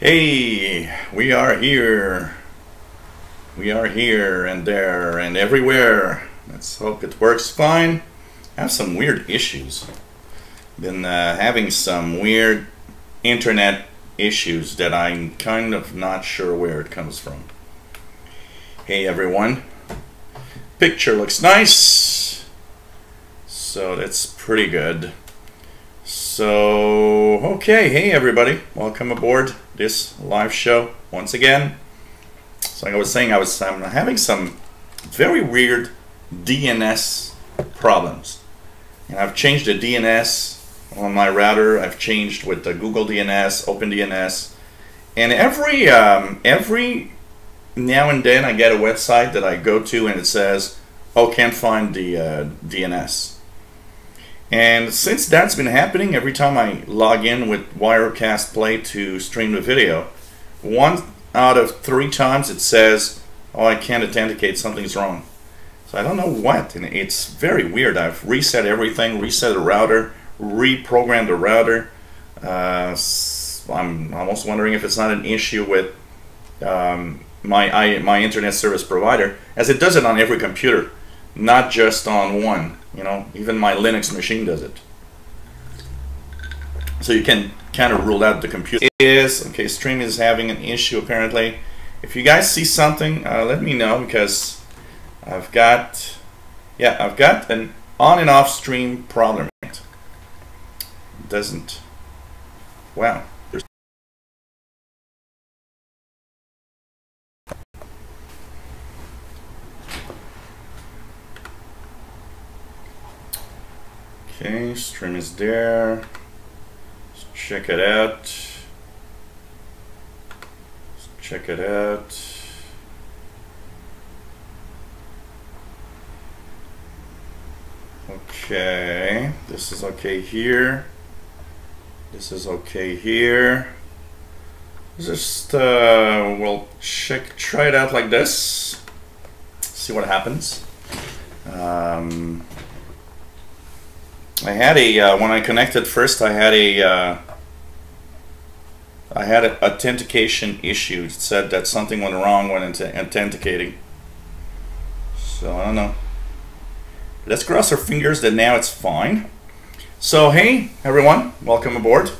Hey, we are here. We are here and there and everywhere. Let's hope it works fine. I have some weird issues. Been having some weird internet issues that I'm kind of not sure where it comes from. Hey everyone. Picture looks nice. So that's pretty good. So, okay, hey everybody, welcome aboard this live show once again. So like I was saying, I'm having some very weird DNS problems. And I've changed the DNS on my router. I've changed with the Google DNS, OpenDNS. And every now and then I get a website that I go to and it says, oh, can't find the DNS. And since that's been happening, every time I log in with Wirecast Play to stream the video, 1 out of 3 times it says, oh, I can't authenticate, something's wrong. So I don't know what, and it's very weird. I've reset everything, reset the router, reprogrammed the router. I'm almost wondering if it's not an issue with my internet service provider, as it does it on every computer, not just on one. You know, even my Linux machine does it. So you can kind of rule out the computer. Okay, stream is having an issue apparently. If you guys see something, let me know, because I've got an on and off stream problem. It doesn't. Wow. Okay, stream is there. Let's check it out. Let's check it out. Okay, this is okay here. This is okay here. Just we'll try it out like this. See what happens. I had a when I connected first, I had an authentication issue. It said that something went wrong when authenticating. So I don't know. Let's cross our fingers that now it's fine. So hey everyone, welcome aboard.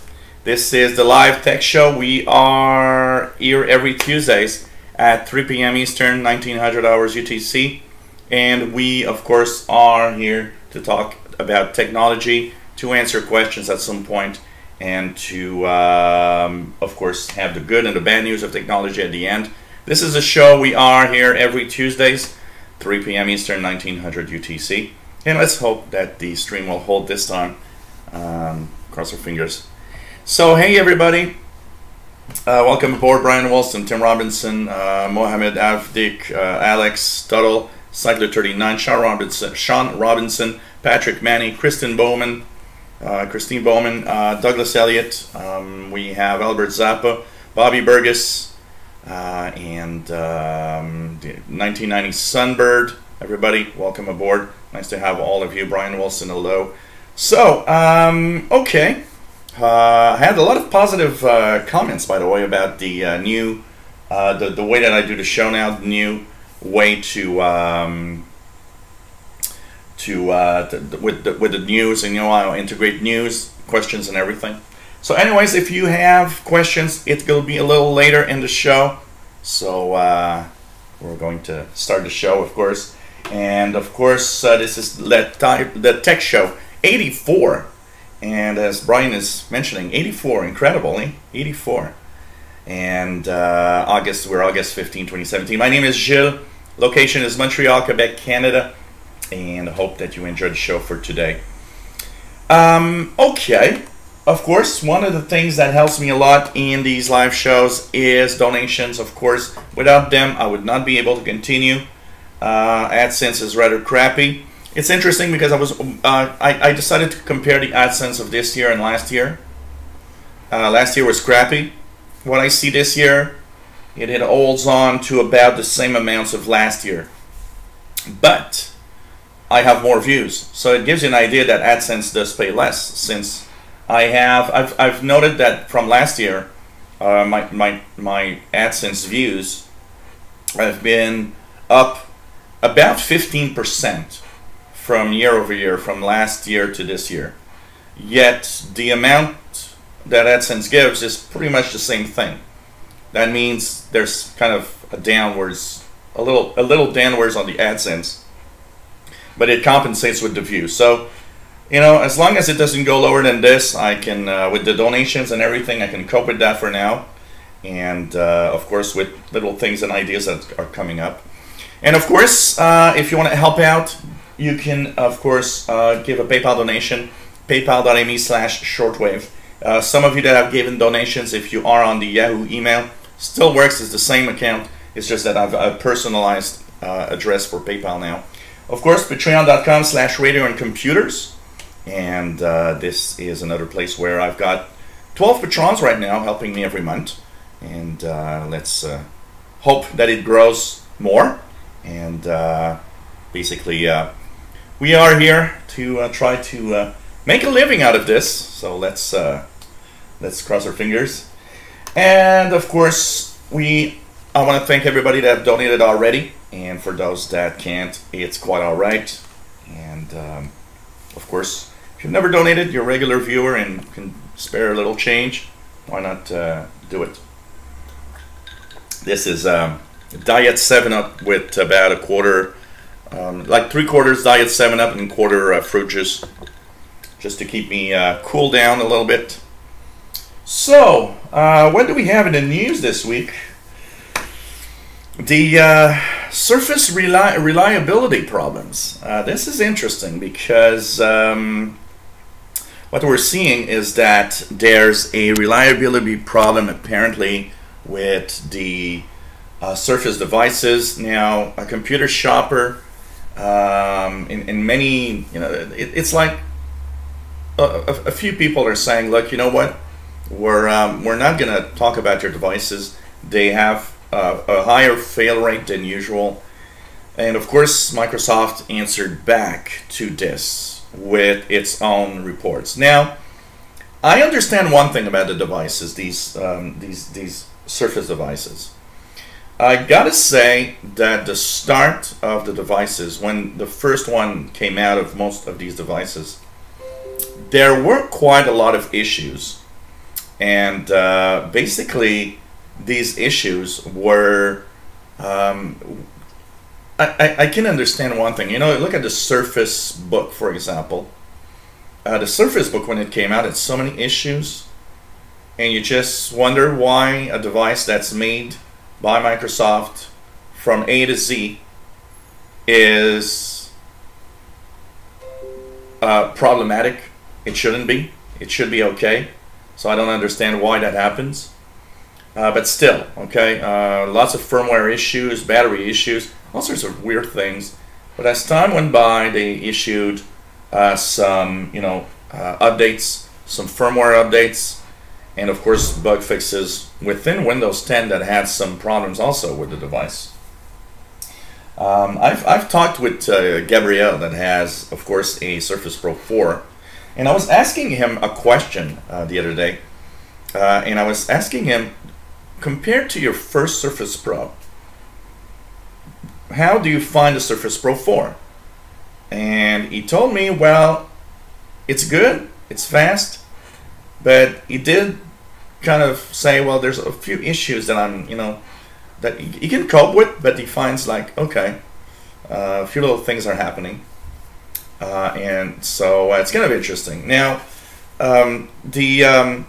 This is the live tech show. We are here every Tuesdays at 3 p.m. Eastern, 1900 hours UTC, and we of course are here to talk about technology, to answer questions at some point, and to of course have the good and the bad news of technology at the end. This is a show. We are here every Tuesdays, 3 p.m. Eastern, 1900 UTC, and let's hope that the stream will hold this time. Cross our fingers. So hey everybody, welcome aboard. Brian Wilson, Tim Robinson, Mohammed Avdik, Alex Tuttle, Cycler 39, Sean Robinson, Patrick Manny, Christine Bowman, Douglas Elliott, we have Albert Zappa, Bobby Burgess, and the 1990 Sunbird. Everybody, welcome aboard. Nice to have all of you. Brian Wilson, hello. So, okay. I had a lot of positive comments, by the way, about the new, the way that I do the show now, the new way with the news, and you know, I'll integrate news, questions, and everything. So anyways, if you have questions, it will be a little later in the show. So we're going to start the show, of course. And of course, this is the Tech Show 84. And as Brian is mentioning, 84, incredible, eh? 84. And we're August 15, 2017. My name is Gilles. Location is Montreal, Quebec, Canada. And I hope that you enjoyed the show for today. Okay, of course, one of the things that helps me a lot in these live shows is donations. Of course, without them, I would not be able to continue. AdSense is rather crappy. It's interesting because I decided to compare the AdSense of this year and last year. Last year was crappy. What I see this year, it holds on to about the same amounts of last year. But I have more views, so it gives you an idea that AdSense does pay less. Since I've noted that from last year, my AdSense views have been up about 15% from year over year, from last year to this year. Yet the amount that AdSense gives is pretty much the same thing. That means there's kind of a downwards, a little downwards on the AdSense, but it compensates with the view. So, you know, as long as it doesn't go lower than this, I can, with the donations and everything, I can cope with that for now. And of course, with little things and ideas that are coming up. And of course, if you want to help out, you can, of course, give a PayPal donation, paypal.me/shortwave. Some of you that have given donations, if you are on the Yahoo email, still works. It's the same account. It's just that I've a personalized address for PayPal now. Of course, patreon.com/radio and computers. And this is another place where I've got 12 patrons right now helping me every month. And let's hope that it grows more. And basically, we are here to try to make a living out of this. So let's cross our fingers. And of course, I want to thank everybody that have donated already. And for those that can't, it's quite all right. And of course, if you've never donated, you're a regular viewer and can spare a little change, why not do it? This is Diet 7-Up with about a quarter, like 3/4 Diet 7-Up and quarter fruit juice, just to keep me cool down a little bit. So, what do we have in the news this week? The surface reliability problems. This is interesting because what we're seeing is that there's a reliability problem apparently with the Surface devices. Now, a computer shopper, in many, you know, it's like a few people are saying, look, you know what, we're not going to talk about your devices. They have a higher fail rate than usual. And of course, Microsoft answered back to this with its own reports. Now, I understand one thing about the devices, these Surface devices. I gotta say that the start of the devices, when the first one came out of most of these devices, there were quite a lot of issues. And basically, these issues were, I can understand one thing. You know, look at the Surface Book, for example. The Surface Book, when it came out, had so many issues. And you just wonder why a device that's made by Microsoft from A to Z is problematic. It shouldn't be. It should be okay. So I don't understand why that happens. But still, okay, lots of firmware issues, battery issues, all sorts of weird things. But as time went by, they issued some, you know, updates, some firmware updates, and of course bug fixes within Windows 10 that had some problems also with the device. I've talked with Gabriel that has, of course, a Surface Pro 4, and I was asking him a question the other day, and I was asking him, compared to your first Surface Pro, how do you find the Surface Pro 4? And he told me, well, it's good, it's fast, but he did kind of say, well, there's a few issues that I'm, you know, that he can cope with, but he finds like, okay, a few little things are happening. And so it's kind of interesting. Now, the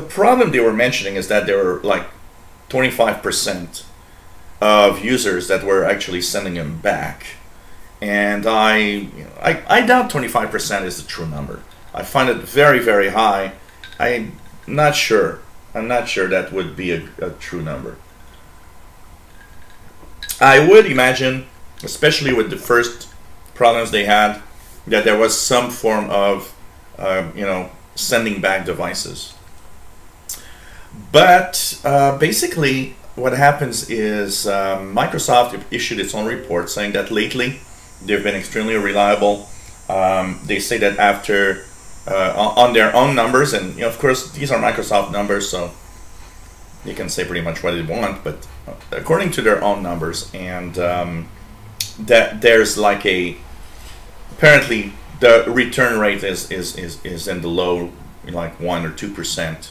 problem they were mentioning is that there were like 25% of users that were actually sending them back. And I doubt 25% is the true number. I find it very, very high. I'm not sure. I'm not sure that would be a true number. I would imagine, especially with the first problems they had, that there was some form of, you know, sending back devices. But basically, what happens is Microsoft issued its own report saying that lately they've been extremely reliable. They say that after on their own numbers, and of course these are Microsoft numbers, so you can say pretty much what they want, but according to their own numbers, and that there's like apparently the return rate is in the low, like 1 or 2%,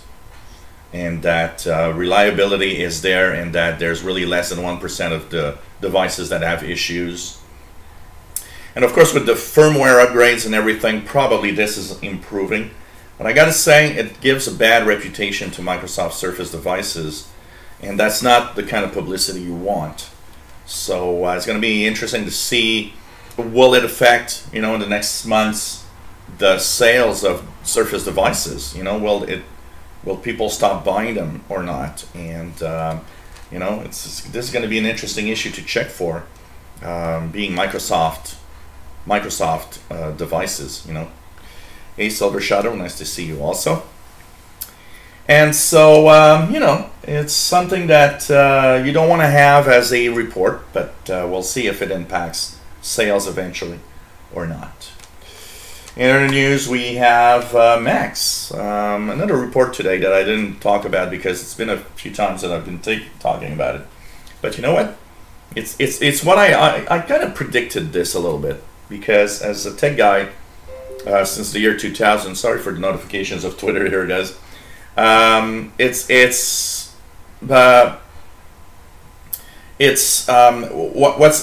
and that reliability is there, and that there's really less than 1% of the devices that have issues. And of course, with the firmware upgrades and everything, probably this is improving. But I gotta say, it gives a bad reputation to Microsoft Surface devices, and that's not the kind of publicity you want. So it's gonna be interesting to see, will it affect, in the next months, the sales of Surface devices? Will people stop buying them or not? And this is going to be an interesting issue to check for, being Microsoft devices. Hey, Silver Shadow, nice to see you also. And so it's something that you don't want to have as a report, but we'll see if it impacts sales eventually or not. In other news, we have Macs. Another report today that I didn't talk about because it's been a few times that I've been talking about it. But you know what? It's what I kind of predicted this a little bit, because as a tech guy since the year 2000, sorry for the notifications of Twitter here, guys. What's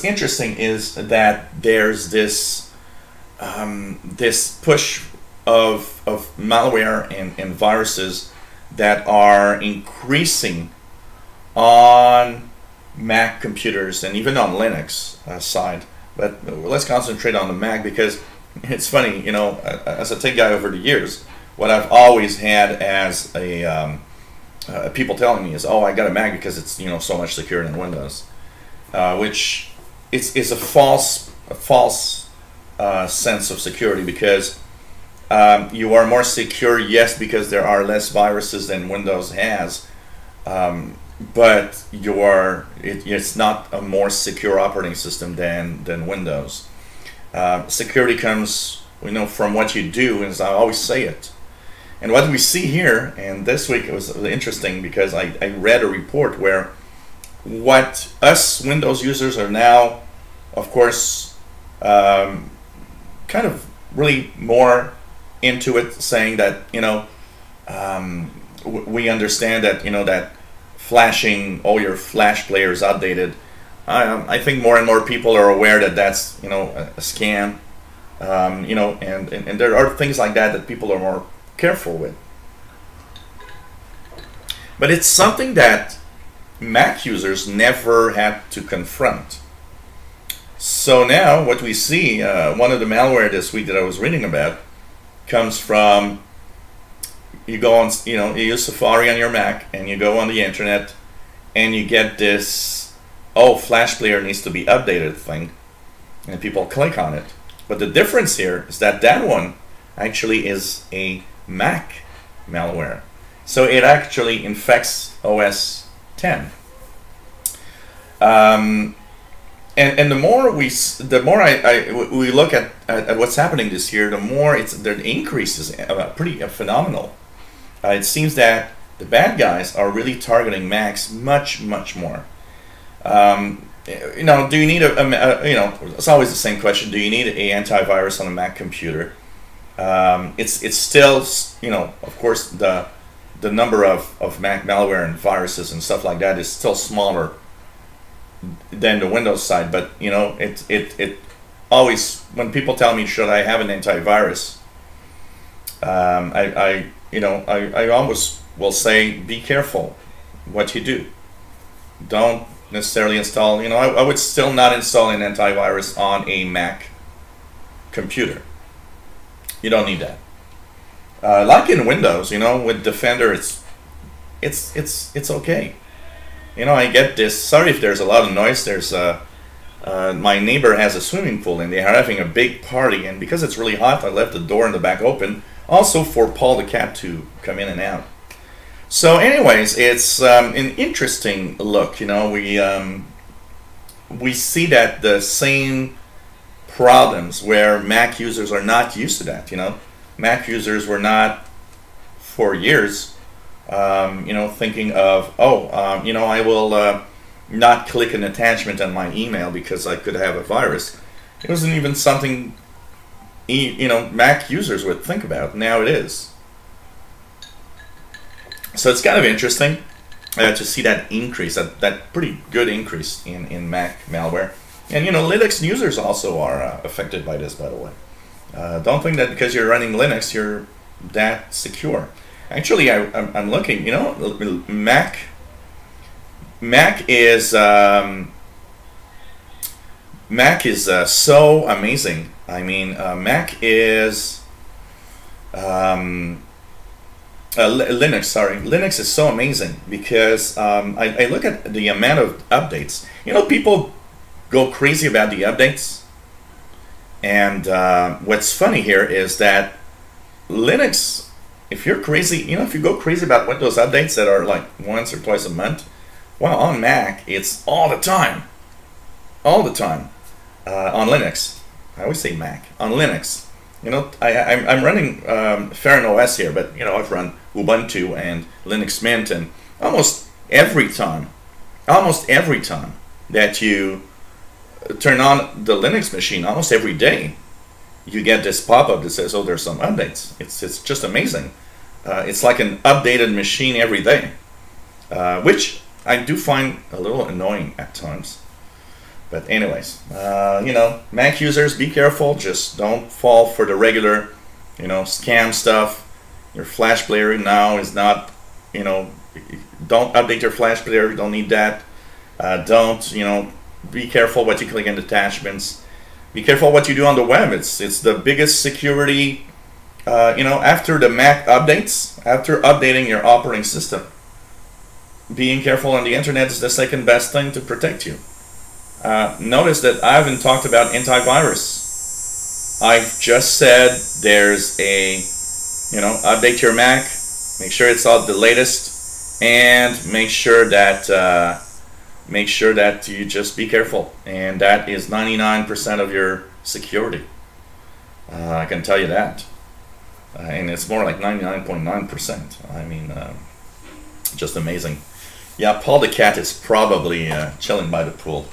interesting is that there's this push of malware and viruses that are increasing on Mac computers and even on Linux side. But let's concentrate on the Mac, because it's funny, as a tech guy over the years, what I've always had as people telling me is, oh, I got a Mac because it's so much secure than Windows, which is a false sense of security, because you are more secure, yes, because there are less viruses than Windows has, but it's not a more secure operating system than Windows. Security comes, from what you do, as I always say it. And what we see here, and this week it was interesting because I read a report where what us Windows users are now, of course, kind of really more into it, saying that we understand that that flashing all your Flash player is outdated. I think more and more people are aware that that's a scam, and there are things like that people are more careful with. But it's something that Mac users never had to confront. So now what we see, one of the malware this week that I was reading about, comes from, you go on, you use Safari on your Mac, and you go on the internet, and you get this, oh, Flash player needs to be updated thing, and people click on it. But the difference here is that one actually is a Mac malware. So it actually infects OS 10. And the more we look at what's happening this year, the more the increase is pretty phenomenal. It seems that the bad guys are really targeting Macs much more. Do you need it's always the same question. Do you need an antivirus on a Mac computer? It's still, of course, the number of Mac malware and viruses and stuff like that is still smaller than the Windows side. But it always, when people tell me should I have an antivirus, I almost will say, be careful what you do. Don't necessarily install, I would still not install an antivirus on a Mac computer. You don't need that. Like in Windows, with Defender, it's okay. I get this. Sorry if there's a lot of noise. There's my neighbor has a swimming pool, and they are having a big party. And because it's really hot, I left the door in the back open, also for Paul the cat to come in and out. So, anyways, it's an interesting look. We see that the same problems where Mac users are not used to that. Mac users were not for years, you know, thinking of, oh, you know, I will not click an attachment on my email because I could have a virus. It wasn't even something, you know, Mac users would think about. Now it is. So it's kind of interesting to see that increase, that pretty good increase in Mac malware. And, you know, Linux users also are affected by this, by the way. Don't think that because you're running Linux, you're that secure. Actually, I'm looking, you know, Mac is so amazing. I mean, Mac is Linux. Sorry, Linux is so amazing because I look at the amount of updates. You know, people go crazy about the updates, and what's funny here is that Linux, if you're crazy, you know, if you go crazy about Windows updates that are like once or twice a month, well, on Mac it's all the time, all the time. On Linux, I always say Mac. On Linux, you know, I'm running Ferran OS here, but you know, I've run Ubuntu and Linux Mint, and almost every time that you turn on the Linux machine, almost every day, you get this pop-up that says, oh, there's some updates. It's just amazing. It's like an updated machine every day, which I do find a little annoying at times. But anyways, you know, Mac users, be careful. Just don't fall for the regular, you know, scam stuff. Your Flash player now is not, you know, don't update your Flash player. You don't need that. Don't, you know, be careful what you click in attachments. Be careful what you do on the web. It's the biggest security, you know, after the Mac updates, after updating your operating system. Being careful on the internet is the second best thing to protect you. Notice that I haven't talked about antivirus. I've just said there's a, you know, update your Mac, make sure it's all the latest, and make sure that you just be careful. And that is 99% of your security. I can tell you that. And it's more like 99.9%. I mean, just amazing. Yeah, Paul the cat is probably chilling by the pool.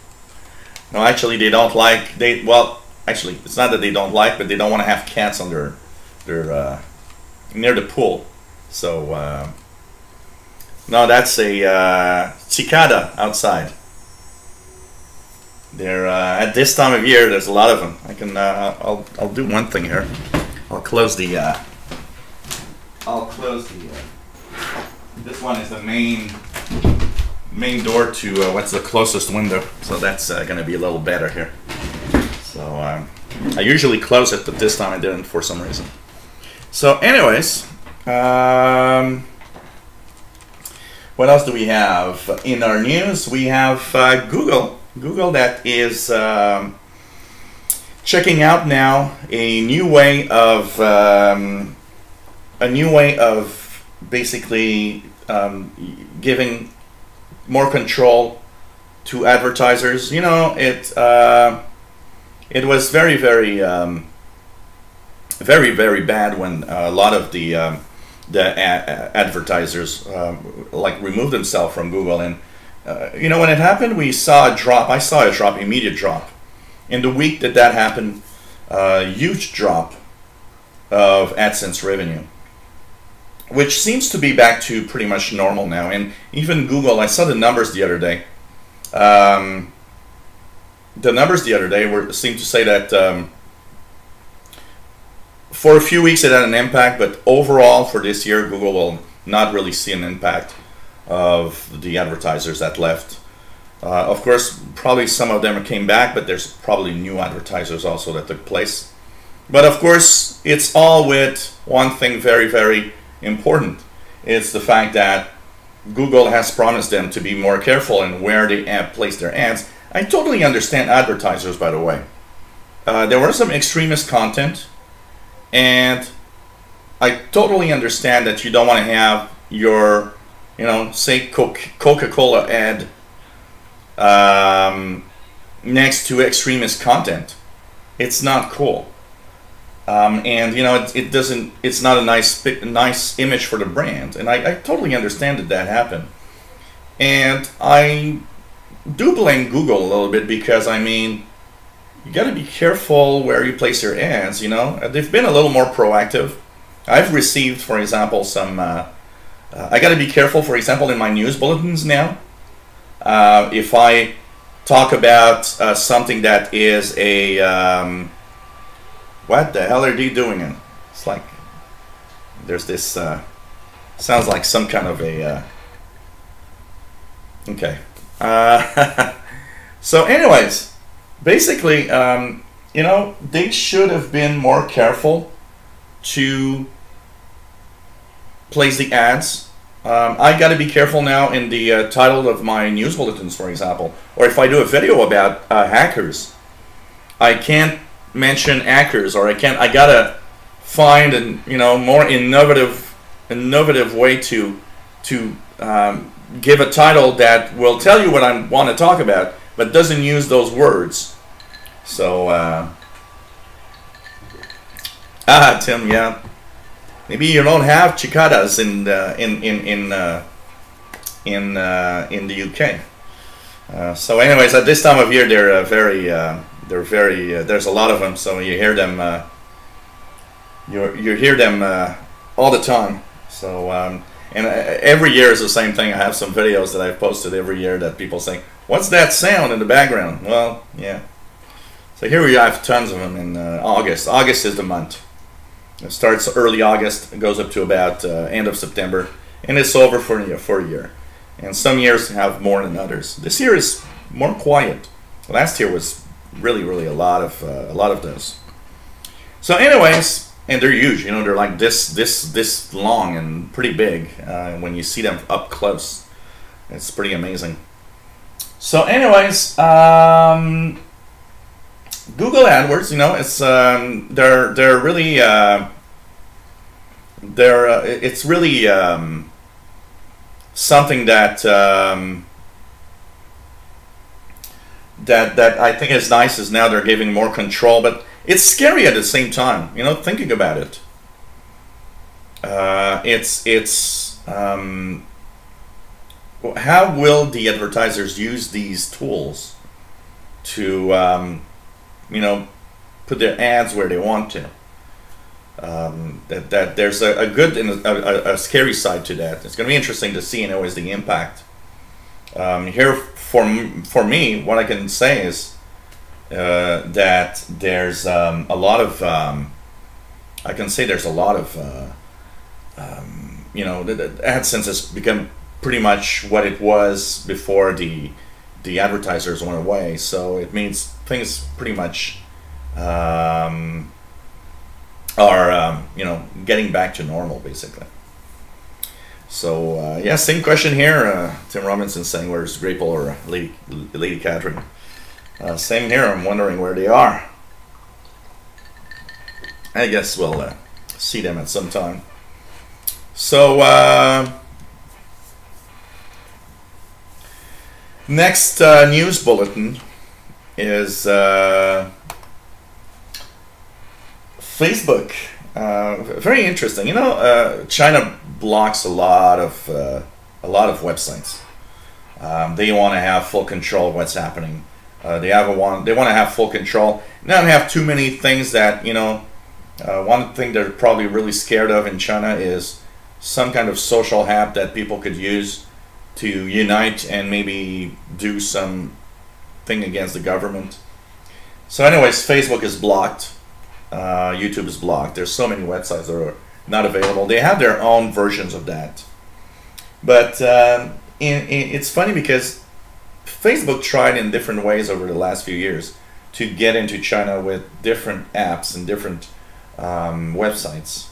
No, actually, they don't like. Well, actually, it's not that they don't like, but they don't want to have cats on their near the pool. So no, that's a cicada outside. They're at this time of year. There's a lot of them. I can. I'll do one thing here. I'll close the. This one is the main door to what's the closest window, so that's going to be a little better here. So I usually close it, but this time I didn't for some reason. So anyways, what else do we have in our news? We have Google that is checking out now a new way of basically giving more control to advertisers. You know, it was very bad when a lot of the advertisers like removed themselves from Google, and you know, when it happened, we saw a drop. I saw a drop, immediate drop. In the week that happened, huge drop of AdSense revenue, which seems to be back to pretty much normal now. And even Google, I saw the numbers the other day. The numbers the other day seemed to say that for a few weeks it had an impact, but overall for this year, Google will not really see an impact of the advertisers that left. Of course, probably some of them came back, but there's probably new advertisers also that took place. But of course, it's all with one thing very important. It's the fact that Google has promised them to be more careful in where they place their ads. I totally understand advertisers, by the way. There were some extremist content, and I totally understand that you don't want to have your, you know, say Coca-Cola ad next to extremist content. It's not cool. And you know, it doesn't. It's not a nice image for the brand, and I totally understand that happened. And I do blame Google a little bit, because I mean, you got to be careful where you place your ads. You know, they've been a little more proactive. I've received, for example, some. I got to be careful, for example, in my news bulletins now. If I talk about something that is a what the hell are they doing? It's like there's this sounds like some kind of a okay. So anyways, basically, you know, they should have been more careful to place the ads. I got to be careful now in the title of my news bulletins, for example, or if I do a video about hackers, I can't mention hackers, or I gotta find an, you know, more innovative way to give a title that will tell you what I want to talk about, but doesn't use those words. So Tim, yeah, maybe you don't have cicadas in the UK. So anyways, at this time of year, they're very there's a lot of them, so you hear them you hear them all the time. So and every year is the same thing. I have some videos that I've posted every year that people say, what's that sound in the background? Well, yeah, so here we have tons of them in August. August is the month. It starts early August, it goes up to about end of September, and it's over for a year. And some years have more than others. This year is more quiet. Last year was really a lot of those. So anyways, and they're huge. You know, they're like this long and pretty big when you see them up close. It's pretty amazing. So anyways, Google AdWords, you know, it's they're really it's really something that that I think is nice is now they're giving more control, but it's scary at the same time. You know, thinking about it, how will the advertisers use these tools to you know, put their ads where they want to? That there's a good and a scary side to that. It's going to be interesting to see, you know, is the impact. Here for me, what I can say is that there's a lot of I can say there's a lot of you know, the AdSense has become pretty much what it was before the advertisers went away. So it means things pretty much are you know, getting back to normal basically. So yeah, same question here. Tim Robinson saying, where's Grapple or Lady Catherine? Same here. I'm wondering where they are. I guess we'll see them at some time. So next news bulletin is Facebook. Very interesting. You know, China blocks a lot of websites. They want to have full control of what's happening. They want to have full control, not have too many things that, you know. One thing they're probably really scared of in China is some kind of social app that people could use to unite and maybe do some thing against the government. So anyways, Facebook is blocked. YouTube is blocked. There's so many websites that are not available. They have their own versions of that. But it's funny because Facebook tried in different ways over the last few years to get into China with different apps and different websites.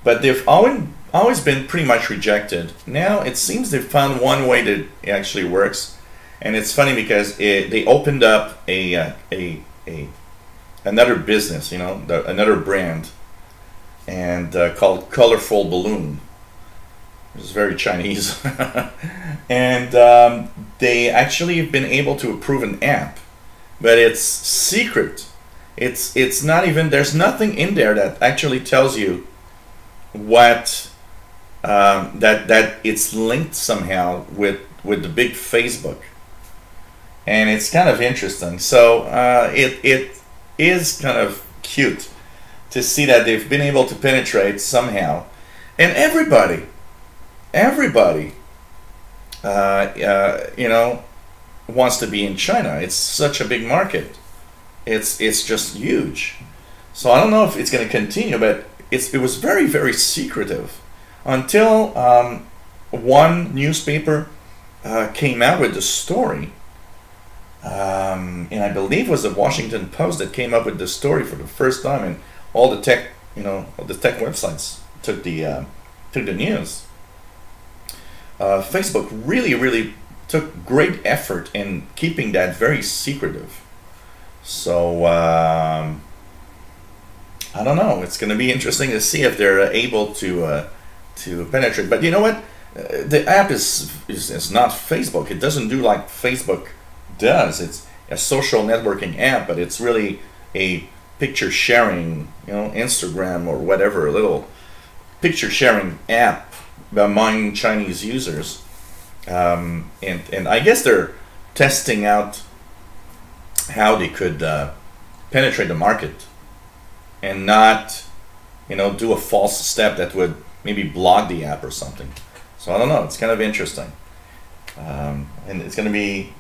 But they've always been pretty much rejected. Now it seems they've found one way that it actually works. And it's funny because they opened up another business, you know, another brand, and called Colorful Balloon. It's very Chinese. And they actually have been able to approve an app, but it's secret. It's not even, there's nothing in there that actually tells you what that it's linked somehow with the big Facebook, and it's kind of interesting. So it is kind of cute to see that they've been able to penetrate somehow, and everybody you know, wants to be in China. It's such a big market. It's just huge. So I don't know if it's going to continue, but it was very, very secretive until one newspaper came out with the story, and I believe it was the Washington Post that came up with the story for the first time, and all the tech, you know, the tech websites took the news. Facebook really took great effort in keeping that very secretive. So I don't know. It's going to be interesting to see if they're able to penetrate. But you know what? The app is not Facebook. It doesn't do like Facebook does. It's a social networking app, but it's really a picture sharing, you know, Instagram or whatever, a little picture sharing app among Chinese users. And I guess they're testing out how they could penetrate the market and not, you know, do a false step that would maybe block the app or something. So I don't know. It's kind of interesting, and it's going to be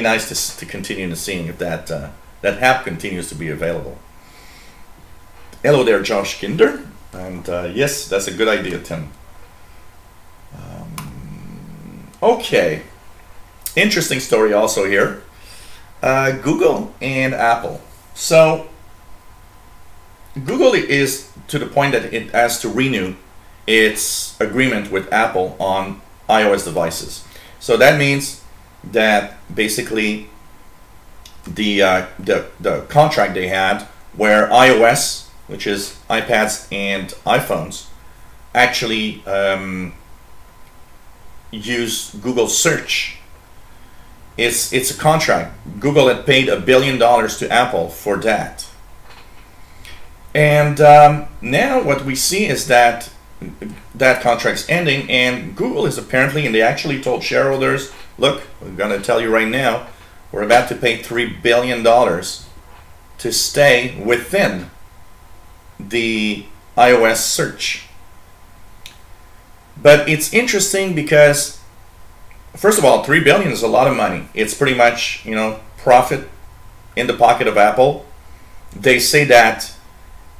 nice to continue to seeing if that that app continues to be available. Hello there, Josh Kinder, and yes, that's a good idea, Tim. Okay, interesting story also here. Google and Apple. So Google is to the point that it has to renew its agreement with Apple on iOS devices. So that means that basically the contract they had where iOS, which is iPads and iPhones, actually use Google search. It's a contract. Google had paid $1 billion to Apple for that. And now what we see is that that contract's ending, and Google is apparently, and they actually told shareholders, look, we're going to tell you right now, we're about to pay $3 billion to stay within the iOS search. But it's interesting because, first of all, $3 billion is a lot of money. It's pretty much, you know, profit in the pocket of Apple. They say that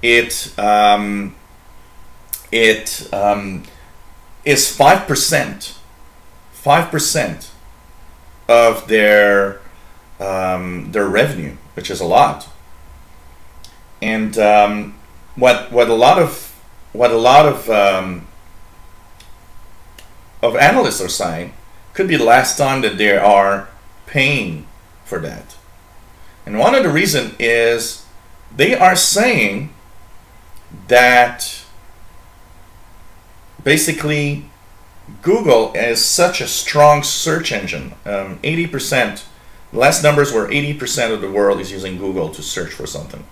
it is 5% of their revenue, which is a lot. And what a lot of analysts are saying could be the last time that they are paying for that. And one of the reasons is they are saying that basically Google is such a strong search engine. 80%, the last numbers were 80% of the world is using Google to search for something.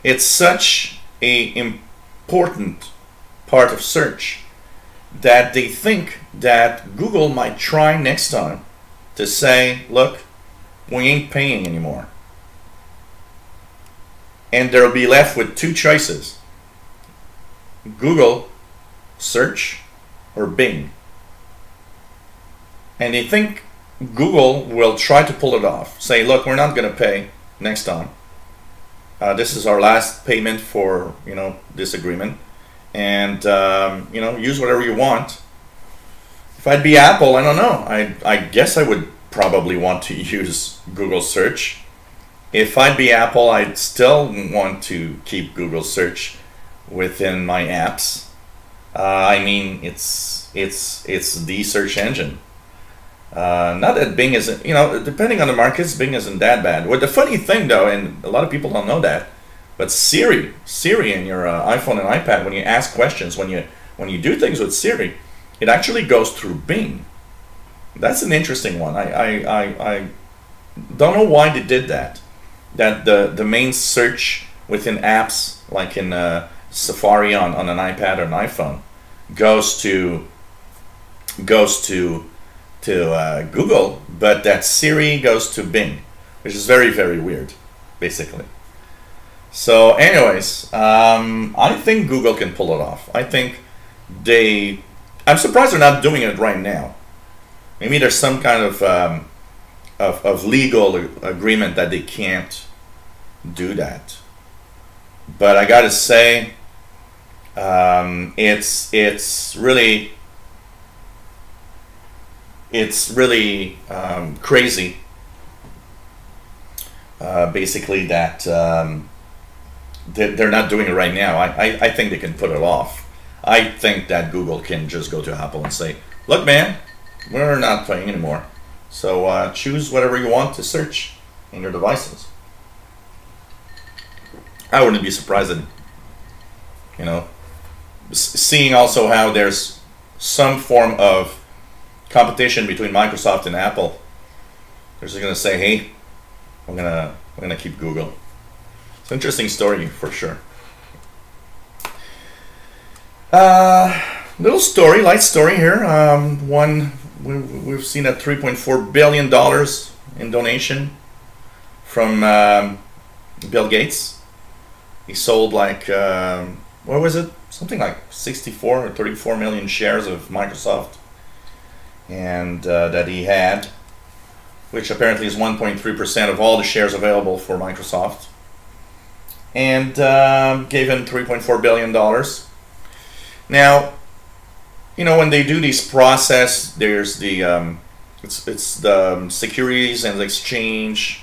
It's such an important part of search that they think that Google might try next time to say, look, we ain't paying anymore. And they'll be left with two choices: Google search or Bing. And they think Google will try to pull it off. Say, look, we're not going to pay next time. This is our last payment for, you know, this agreement. And, you know, use whatever you want. If I'd be Apple, I don't know. I guess I would probably want to use Google search. If I'd be Apple, I'd still want to keep Google search within my apps. I mean, it's the search engine. Not that Bing isn't, you know, depending on the markets, Bing isn't that bad. Well, the funny thing though, and a lot of people don't know that, but Siri in your iPhone and iPad, when you ask questions, when you do things with Siri, it actually goes through Bing. That's an interesting one. I don't know why they did that, that the main search within apps, like in Safari on an iPad or an iPhone, goes to Google, but that Siri goes to Bing, which is very, very weird, basically. So anyways, I think Google can pull it off. I think I'm surprised they're not doing it right now. Maybe there's some kind of legal agreement that they can't do that. But I gotta say, it's really crazy, basically, that they're not doing it right now. I think they can put it off. I think that Google can just go to Apple and say, look, man, we're not playing anymore. So choose whatever you want to search in your devices. I wouldn't be surprised at, you know, seeing also how there's some form of competition between Microsoft and Apple. They're just going to say, hey, we're gonna keep Google. It's an interesting story for sure. Little story, light story here. We've seen a $3.4 billion in donation from Bill Gates. He sold like, what was it? Something like 64 or 34 million shares of Microsoft, and that he had, which apparently is 1.3% of all the shares available for Microsoft, and gave him $3.4 billion. Now, you know, when they do these process, there's the it's the Securities and Exchange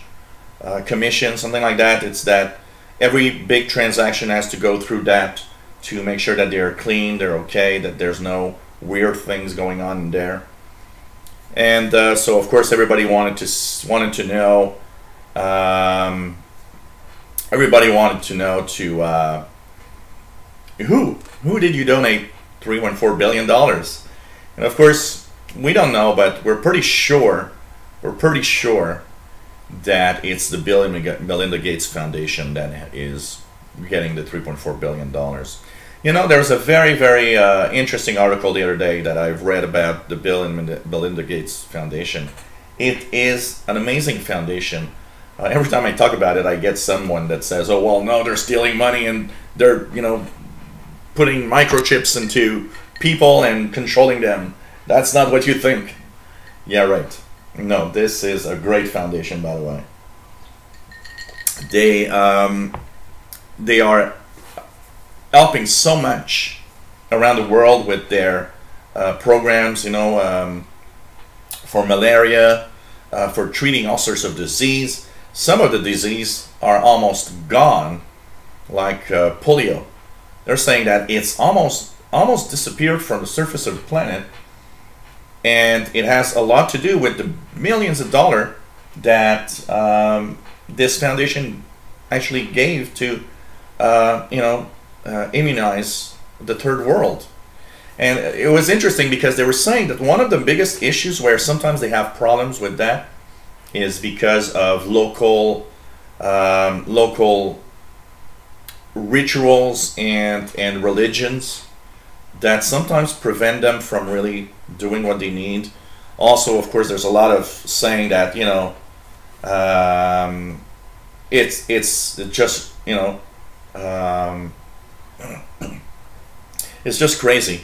Commission, something like that. It's that every big transaction has to go through that to make sure that they're clean, they're okay, that there's no weird things going on in there. And so, of course, everybody wanted to know. Everybody wanted to know who did you donate $3.4 billion? And of course, we don't know, but we're pretty sure that it's the Bill and Melinda Gates Foundation that is getting the $3.4 billion. You know, there was a very, very interesting article the other day that I've read about the Bill and Melinda Gates Foundation. It is an amazing foundation. Every time I talk about it, I get someone that says, oh, well, no, they're stealing money and they're, you know, putting microchips into people and controlling them. That's not what you think. Yeah, right. No, this is a great foundation, by the way. They are helping so much around the world with their programs, you know, for malaria, for treating all sorts of disease. Some of the disease are almost gone, like polio. They're saying that it's almost disappeared from the surface of the planet, and it has a lot to do with the millions of dollars that this foundation actually gave to, you know, immunize the third world. And it was interesting because they were saying that one of the biggest issues where sometimes they have problems with that is because of local rituals and religions that sometimes prevent them from really doing what they need. Also, of course, there's a lot of saying that, you know, it's just, you know, it's just crazy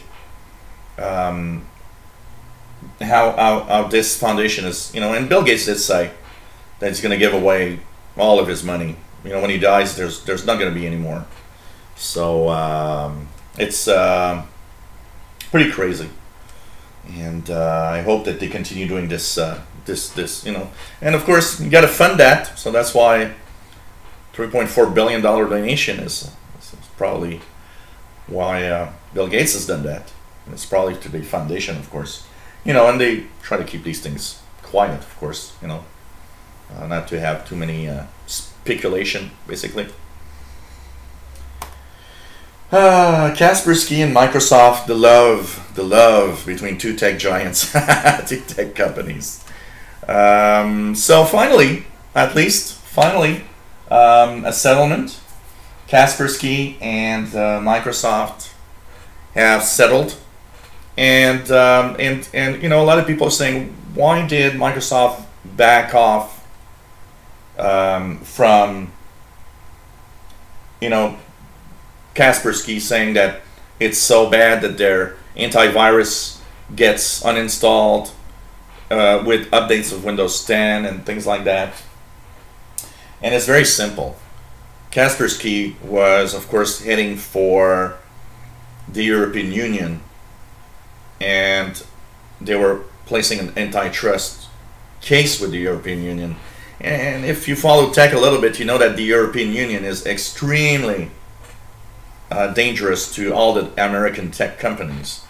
how this foundation is, you know. And Bill Gates did say that he's going to give away all of his money. You know, when he dies, there's not going to be any more. So it's pretty crazy, and I hope that they continue doing this, you know. And of course, you got to fund that, so that's why $3.4 billion donation is probably why Bill Gates has done that. And it's probably to the foundation, of course, you know. And they try to keep these things quiet, of course, you know, not to have too many speculation, basically. Kaspersky and Microsoft, the love between two tech giants, two tech companies. So finally, at least, a settlement. Kaspersky and Microsoft have settled, and you know, a lot of people are saying, why did Microsoft back off from, you know, Kaspersky saying that it's so bad that their antivirus gets uninstalled with updates of Windows 10 and things like that. And it's very simple. Kaspersky was, of course, heading for the European Union, and they were placing an antitrust case with the European Union. And if you follow tech a little bit, you know that the European Union is extremely dangerous to all the American tech companies.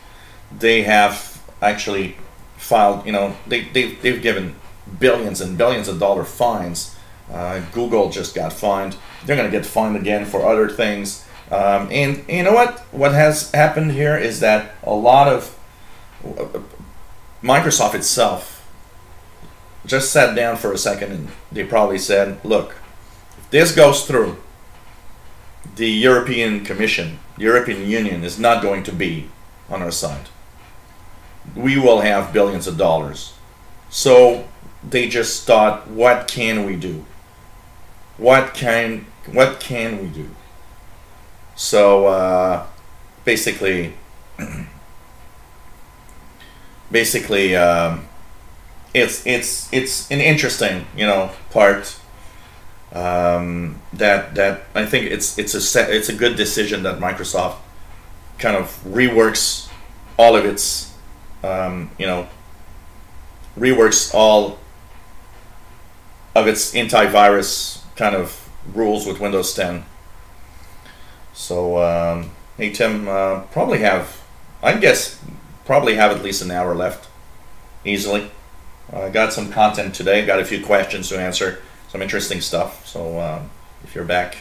They have actually filed, you know, they've given billions and billions of dollar fines. Google just got fined. They're going to get fined again for other things. And you know what? What has happened here is that a lot of Microsoft itself just sat down for a second, and they probably said, look, if this goes through, the European Commission, the European Union is not going to be on our side. We will have billions of dollars. So they just thought, what can we do? What can we do? So basically it's an interesting, you know, part that I think it's a good decision that Microsoft kind of reworks all of its you know, reworks all of its antivirus kind of rules with Windows 10. So hey Tim, probably have at least an hour left easily. I got some content today, got a few questions to answer, some interesting stuff. So if you're back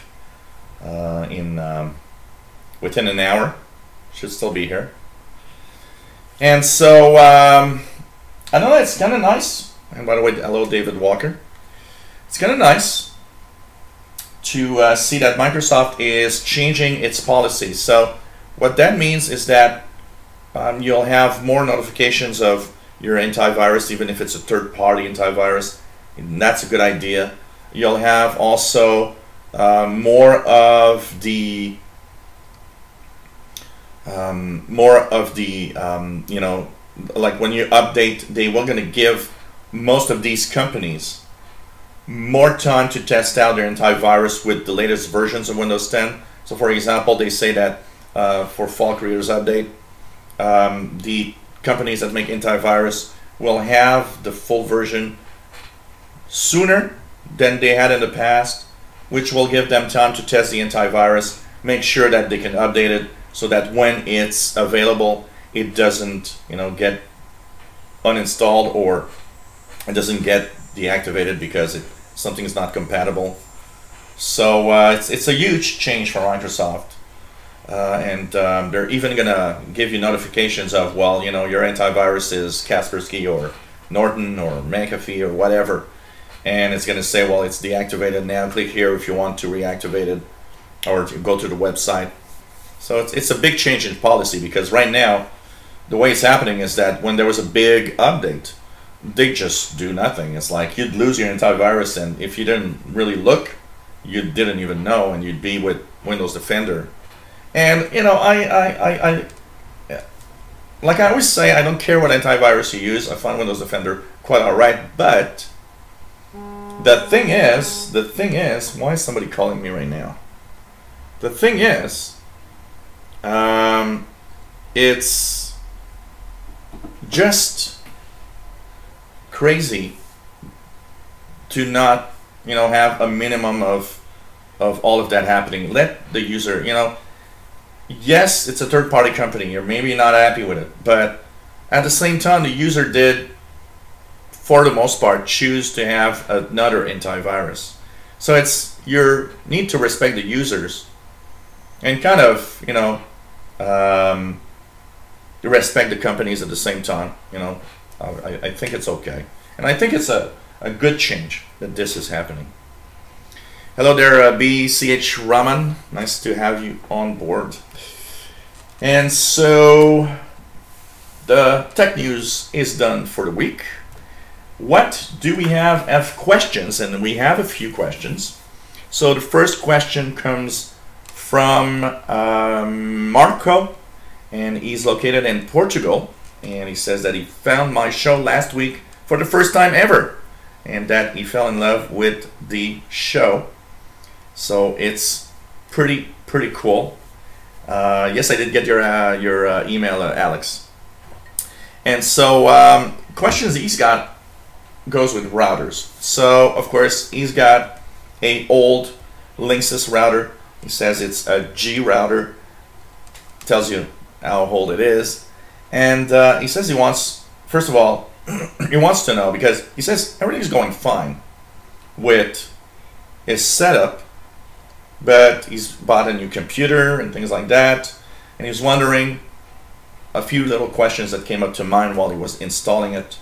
within an hour, should still be here. And so I don't know, it's kind of nice. And by the way, hello David Walker. It's kind of nice to see that Microsoft is changing its policy. So what that means is that you'll have more notifications of your antivirus, even if it's a third-party antivirus, and that's a good idea. You'll have also more of the you know, like when you update, they were going to give most of these companies more time to test out their antivirus with the latest versions of Windows 10. So for example, they say that for Fall Creators Update, the companies that make antivirus will have the full version sooner than they had in the past, which will give them time to test the antivirus, make sure that they can update it so that when it's available, it doesn't, you know, get uninstalled or it doesn't get deactivated because something's not compatible. So it's a huge change for Microsoft. And they're even gonna give you notifications of, well, you know, your antivirus is Kaspersky or Norton or McAfee or whatever, and it's gonna say, well, it's deactivated now. Click here if you want to reactivate it, or to go to the website. So it's a big change in policy, because right now the way it's happening is that when there was a big update, they just do nothing. It's like you'd lose your antivirus, and if you didn't really look, you didn't even know, and you'd be with Windows Defender. And you know, I like I always say, I don't care what antivirus you use. I find Windows Defender quite alright. But the thing is, why is somebody calling me right now? The thing is, it's just crazy to not, you know, have a minimum of all of that happening. Let the user, you know. Yes, it's a third-party company. You're maybe not happy with it, but at the same time, the user did, for the most part, choose to have another antivirus. So it's you need to respect the users and kind of, you know, respect the companies at the same time. You know, I think it's okay, and I think it's a good change that this is happening. Hello there, BCH Raman. Nice to have you on board. And so the tech news is done for the week. What do we have as questions? And we have a few questions. So the first question comes from Marco, and he's located in Portugal. And he says that he found my show last week for the first time ever, and that he fell in love with the show. So it's pretty cool. Yes, I did get your email, Alex. And so questions he's got goes with routers. So of course he's got a old Linksys router. He says it's a G router. Tells you how old it is. And he says he wants, first of all, he wants to know, because he says everything's going fine with his setup, but he's bought a new computer and things like that, and he's wondering a few little questions that came up to mind while he was installing it,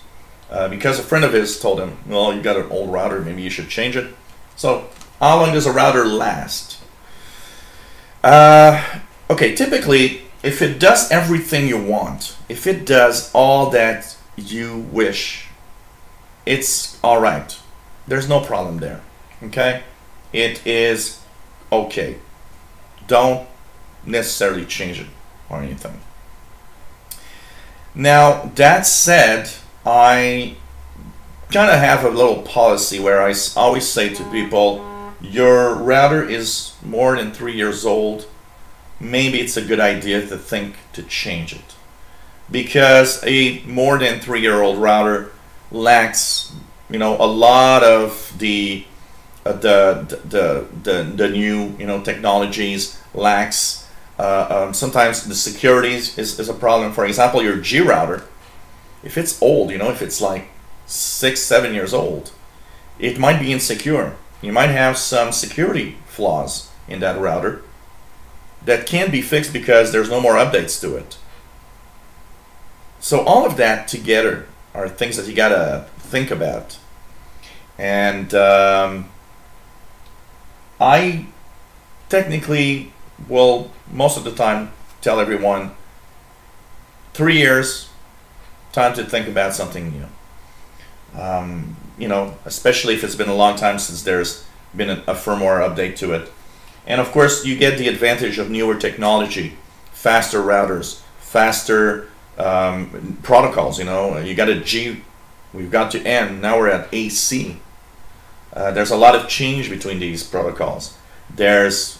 because a friend of his told him, well, you got an old router, maybe you should change it. So how long does a router last? Okay, typically if it does everything you want, if it does all that you wish, it's all right. There's no problem there. Okay, it is okay. Don't necessarily change it or anything. Now that said, I kind of have a little policy where I always say to people, your router is more than 3 years old. Maybe it's a good idea to think to change it, because a more than 3-year-old router lacks, you know, a lot of the new, you know, technologies, lacks. Sometimes the security is a problem. For example, your G router, if it's old, you know, if it's like 6-7 years old, it might be insecure. You might have some security flaws in that router that can be fixed because there's no more updates to it. So all of that together are things that you gotta think about. And I technically will most of the time tell everyone 3 years, time to think about something new. You know, especially if it's been a long time since there's been a firmware update to it. And of course, you get the advantage of newer technology, faster routers, faster protocols. You know, you got a G, we've got to N, now we're at AC. There's a lot of change between these protocols. There's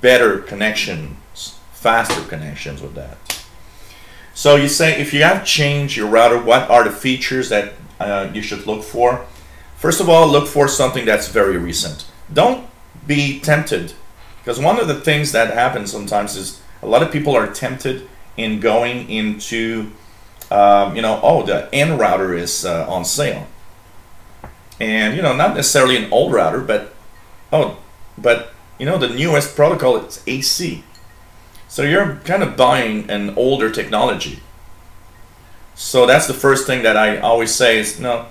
better connections, faster connections with that. So you say, if you have changed your router, what are the features that you should look for? First of all, look for something that's very recent. Don't be tempted, because one of the things that happens sometimes is a lot of people are tempted in going into, you know, oh, the N router is on sale. And, you know, not necessarily an old router, but, oh, but, you know, the newest protocol is AC. So you're kind of buying an older technology. So that's the first thing that I always say is, no,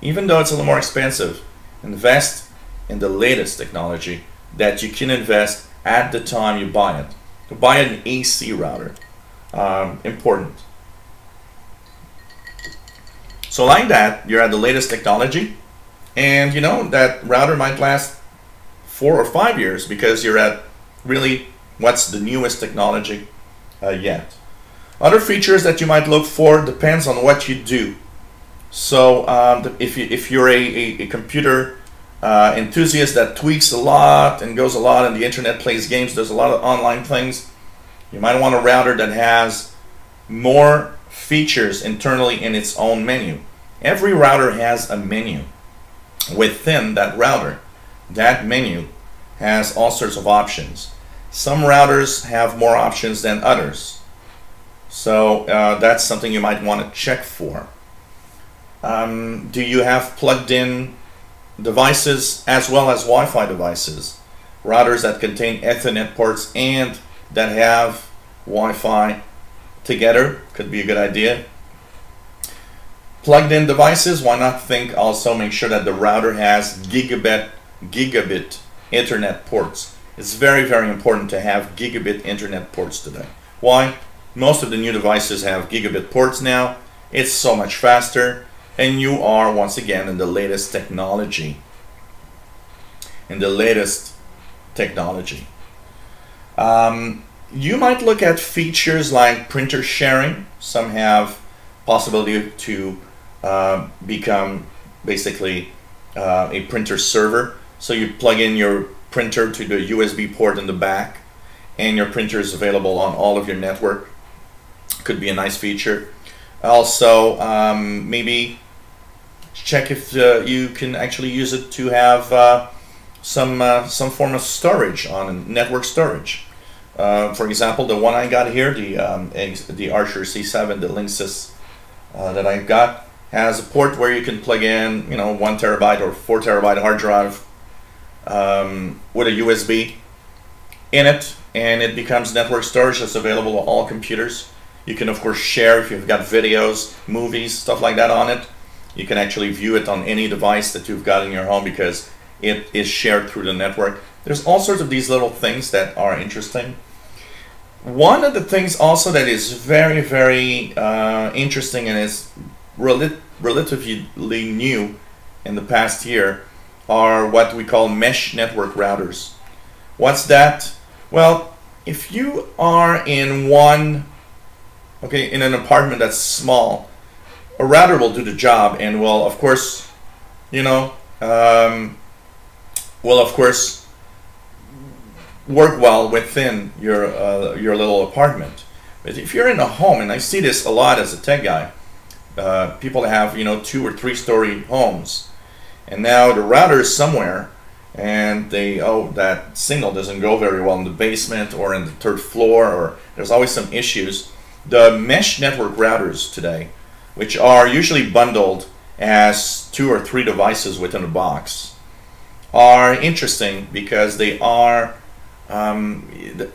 even though it's a little more expensive, invest in the latest technology that you can invest at the time you buy it. To buy an AC router, important. So like that, you're at the latest technology, and you know that router might last 4 or 5 years because you're at really what's the newest technology yet. Other features that you might look for depends on what you do. So if you're a computer enthusiast that tweaks a lot and goes a lot on the internet, plays games, does a lot of online things, you might want a router that has more features internally in its own menu. Every router has a menu. Within that router, that menu has all sorts of options. Some routers have more options than others. So that's something you might want to check for. Do you have plugged in devices as well as Wi-Fi devices? Routers that contain Ethernet ports and that have Wi-Fi together could be a good idea. Plugged in devices, why not think also make sure that the router has gigabit Ethernet ports. It's very, very important to have gigabit internet ports today. Why? Most of the new devices have gigabit ports now. It's so much faster, and you are once again in the latest technology. You might look at features like printer sharing. Some have possibility to become basically a printer server. So you plug in your printer to the USB port in the back, and your printer is available on all of your network. Could be a nice feature. Also, maybe check if you can actually use it to have some form of storage on network storage. For example, the one I got here, the Archer C7, the Linksys that I got, has a port where you can plug in, 1 terabyte or 4 terabyte hard drive with a USB in it, and it becomes network storage that's available to all computers. You can of course share if you've got videos, movies, stuff like that on it. You can actually view it on any device that you've got in your home because it is shared through the network. There's all sorts of these little things that are interesting. One of the things also that is very, very interesting and is relatively new in the past year are what we call mesh network routers. What's that? Well, if you are in in an apartment that's small, a router will do the job and will of course, work well within your little apartment. But if you're in a home, and I see this a lot as a tech guy, people have 2 or 3 story homes, and now the router is somewhere, and that signal doesn't go very well in the basement or in the 3rd floor, or there's always some issues. The mesh network routers today, which are usually bundled as 2 or 3 devices within a box, are interesting because they are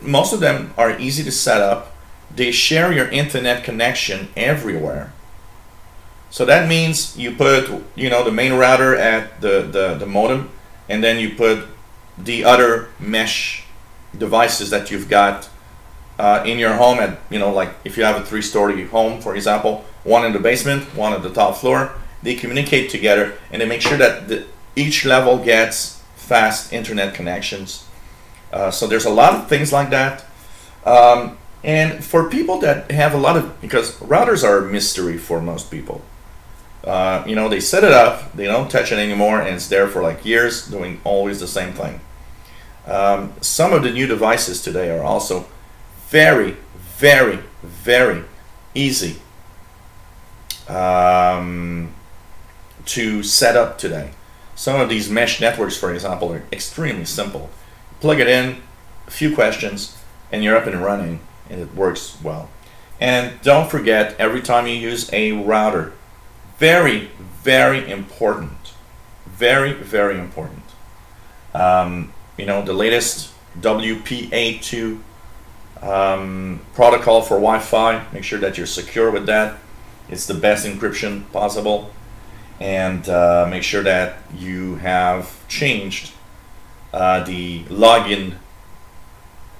most of them are easy to set up. They share your internet connection everywhere. So that means you put the main router at the modem, and then you put the other mesh devices that you've got in your home at like if you have a 3-story home, for example, one in the basement, one at the top floor. They communicate together, and they make sure that each level gets fast internet connections. So there's a lot of things like that. And for people that have a lot of, because routers are a mystery for most people. They set it up, they don't touch it anymore, and it's there for like years doing always the same thing. Some of the new devices today are also very, very, very easy to set up today. Some of these mesh networks, for example, are extremely simple. Plug it in, a few questions, and you're up and running, and it works well. And don't forget, every time you use a router, very, very important, very, very important. The latest WPA2 protocol for Wi-Fi, make sure that you're secure with that. It's the best encryption possible. And make sure that you have changed the login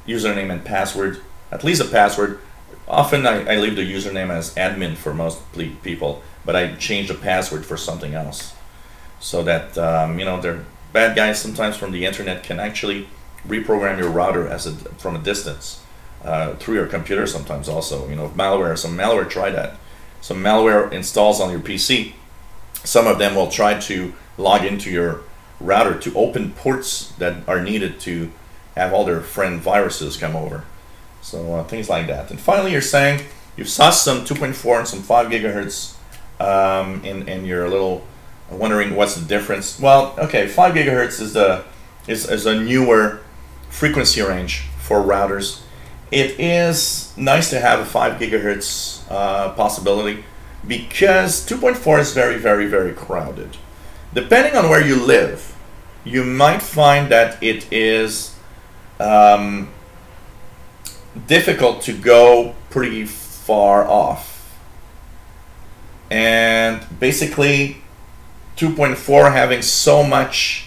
username and password, at least a password. Often I leave the username as admin for most people, but I change the password for something else, so that they're bad guys sometimes from the internet can actually reprogram your router from a distance through your computer. Sometimes also, malware. Some malware try that. Some malware installs on your PC. Some of them will try to log into your router to open ports that are needed to have all their friend viruses come over. So things like that. And finally, you're saying you saw some 2.4 and some 5 gigahertz and you're a little wondering what's the difference. Well, okay, 5 gigahertz is a newer frequency range for routers. It is nice to have a 5 gigahertz possibility because 2.4 is very, very, very crowded. Depending on where you live, you might find that it is difficult to go pretty far off. And basically 2.4 having so much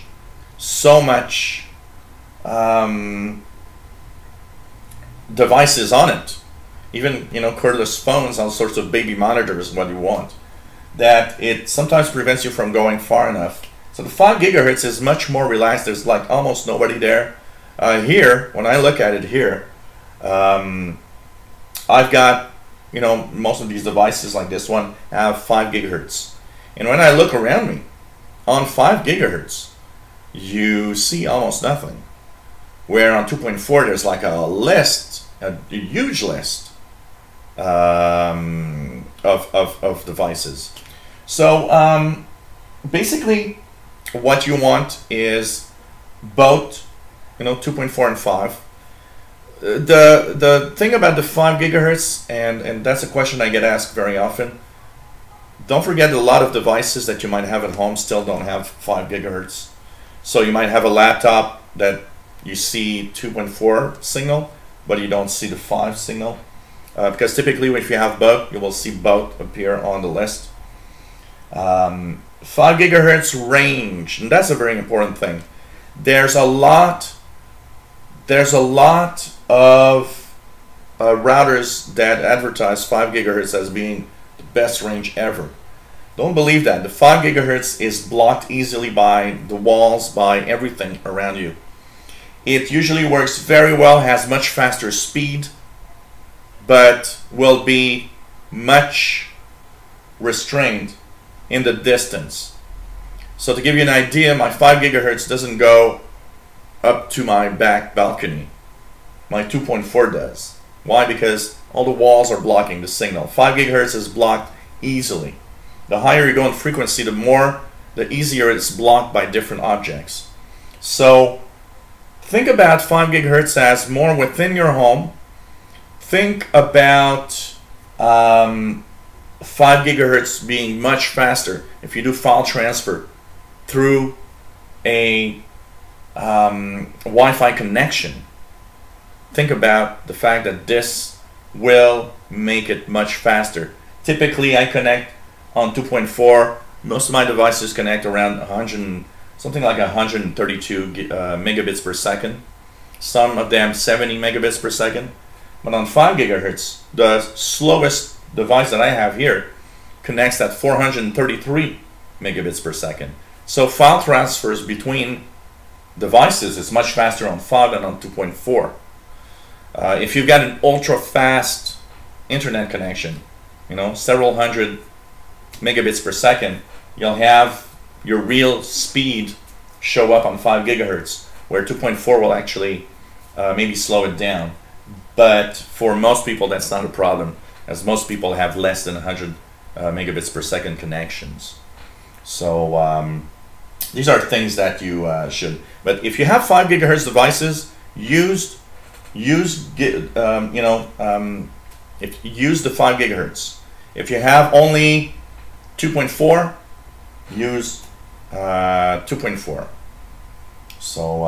devices on it, even cordless phones, all sorts of baby monitors, what you want, that it sometimes prevents you from going far enough. So the 5 gigahertz is much more relaxed. There's like almost nobody there. Here, when I look at it here, I've got, most of these devices like this one have 5 gigahertz. And when I look around me on 5 gigahertz, you see almost nothing. Where on 2.4, there's like a list, a huge list of devices. So basically, what you want is both, 2.4 and 5. The thing about the 5 gigahertz, and that's a question I get asked very often. Don't forget, a lot of devices that you might have at home still don't have 5 gigahertz. So you might have a laptop that you see 2.4 signal, but you don't see the 5 signal. Because typically if you have both, you will see both appear on the list. 5 gigahertz range, and that's a very important thing. There's a lot of routers that advertise 5 gigahertz as being the best range ever. Don't believe that. The 5 gigahertz is blocked easily by the walls, by everything around you. It usually works very well, has much faster speed, but will be much restrained in the distance. So to give you an idea, my 5 gigahertz doesn't go up to my back balcony. My 2.4 does. Why? Because all the walls are blocking the signal. 5 gigahertz is blocked easily. The higher you go in frequency, the easier it's blocked by different objects. So think about 5 gigahertz as more within your home. Think about 5 gigahertz being much faster if you do file transfer through a Wi-Fi connection. Think about the fact that this will make it much faster. Typically, I connect on 2.4. Most of my devices connect around 100, something like 132 megabits per second. Some of them 70 megabits per second. But on 5 gigahertz, the slowest device that I have here connects at 433 megabits per second. So file transfers between devices is much faster on 5 than on 2.4. If you've got an ultra fast internet connection, several hundred megabits per second, you'll have your real speed show up on 5 gigahertz, where 2.4 will actually maybe slow it down. But for most people, that's not a problem, as most people have less than 100 megabits per second connections. So these are things that you should. But if you have 5 gigahertz devices, use the 5 gigahertz. If you have only 2.4, use 2.4. So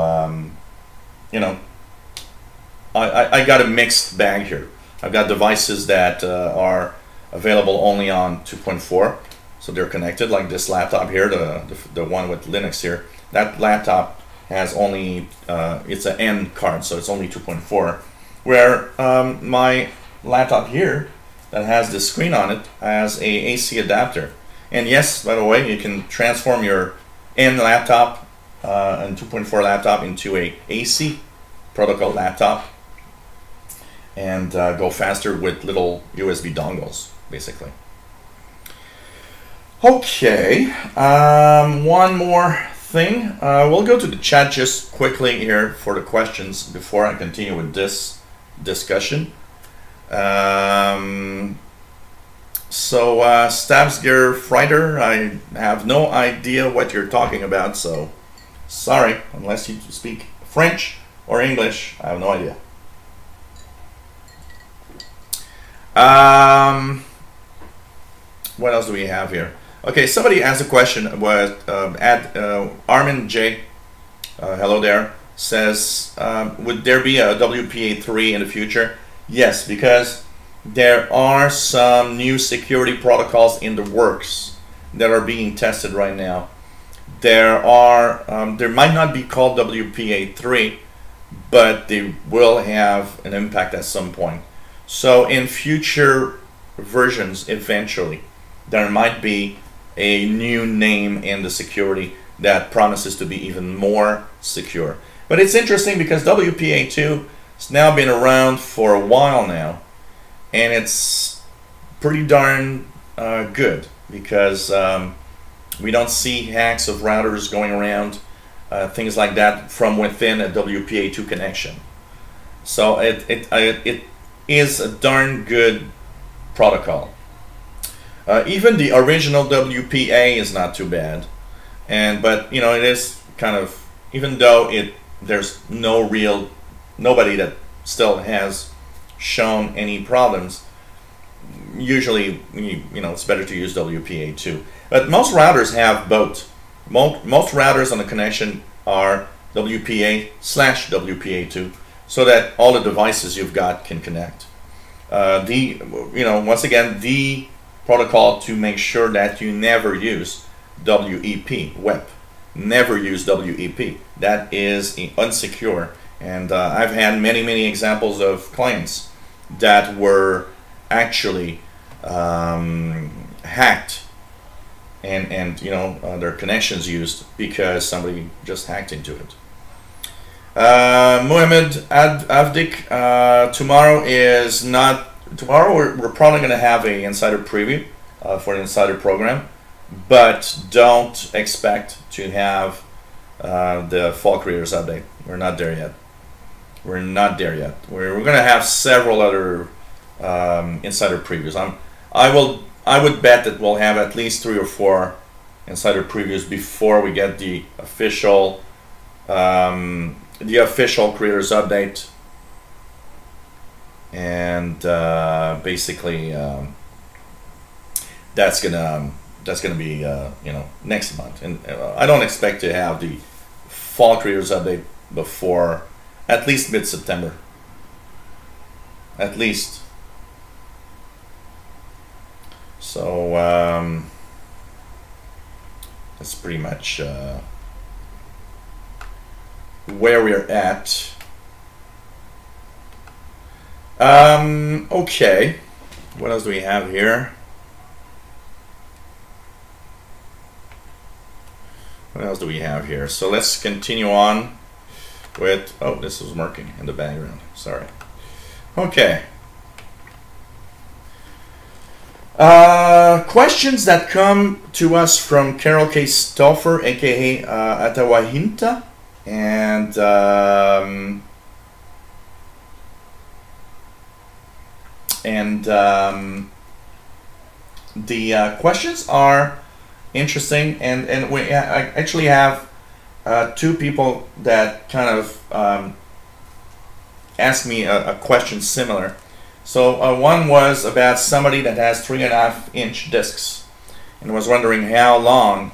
I got a mixed bag here. I've got devices that are available only on 2.4, so they're connected, like this laptop here, the one with Linux here. That laptop has only, it's an N card, so it's only 2.4. Where my laptop here, that has this screen on it, has a AC adapter. And yes, by the way, you can transform your N laptop and 2.4 laptop into a AC protocol laptop and go faster with little USB dongles, basically. Okay, one more thing. We'll go to the chat just quickly here for the questions before I continue with this discussion. So Stabsgear Frieder, I have no idea what you're talking about, so sorry, unless you speak French or English, I have no idea. What else do we have here? Okay, somebody asked a question. Armin J, hello there, says, would there be a WPA3 in the future? Yes, because there are some new security protocols in the works that are being tested right now. There might not be called WPA3, but they will have an impact at some point. So in future versions, eventually, there might be a new name in the security that promises to be even more secure. But it's interesting because WPA2 has now been around for a while now, and it's pretty darn good because we don't see hacks of routers going around, things like that from within a WPA2 connection. So it is a darn good protocol. Even the original WPA is not too bad, but you know, it is kind of, even though there's nobody that still has shown any problems. Usually, you know, it's better to use WPA2. But most routers have both. Most routers on the connection are WPA/WPA2, so that all the devices you've got can connect. Once again, the protocol to make sure that you never use WEP, WEP. Never use WEP. That is unsecure. And I've had many examples of clients that were actually hacked and their connections used because somebody just hacked into it. Mohammed Avdik, tomorrow we're probably going to have an insider preview for the insider program, but don't expect to have the fall creators update. We're not there yet. We're not there yet. We're going to have several other insider previews. I would bet that we'll have at least 3 or 4 insider previews before we get the official creators update, and basically that's gonna be next month. And I don't expect to have the fall creators update before at least mid-September. At least. So that's pretty much where we're at. Okay, what else do we have here? What else do we have here? So let's continue on with, oh, this was working in the background, sorry. Okay. Questions that come to us from Carol K. Stoffer, aka Atawahinta, and the questions are interesting, and we actually have 2 people that kind of asked me a question similar. So one was about somebody that has 3.5-inch discs and was wondering how long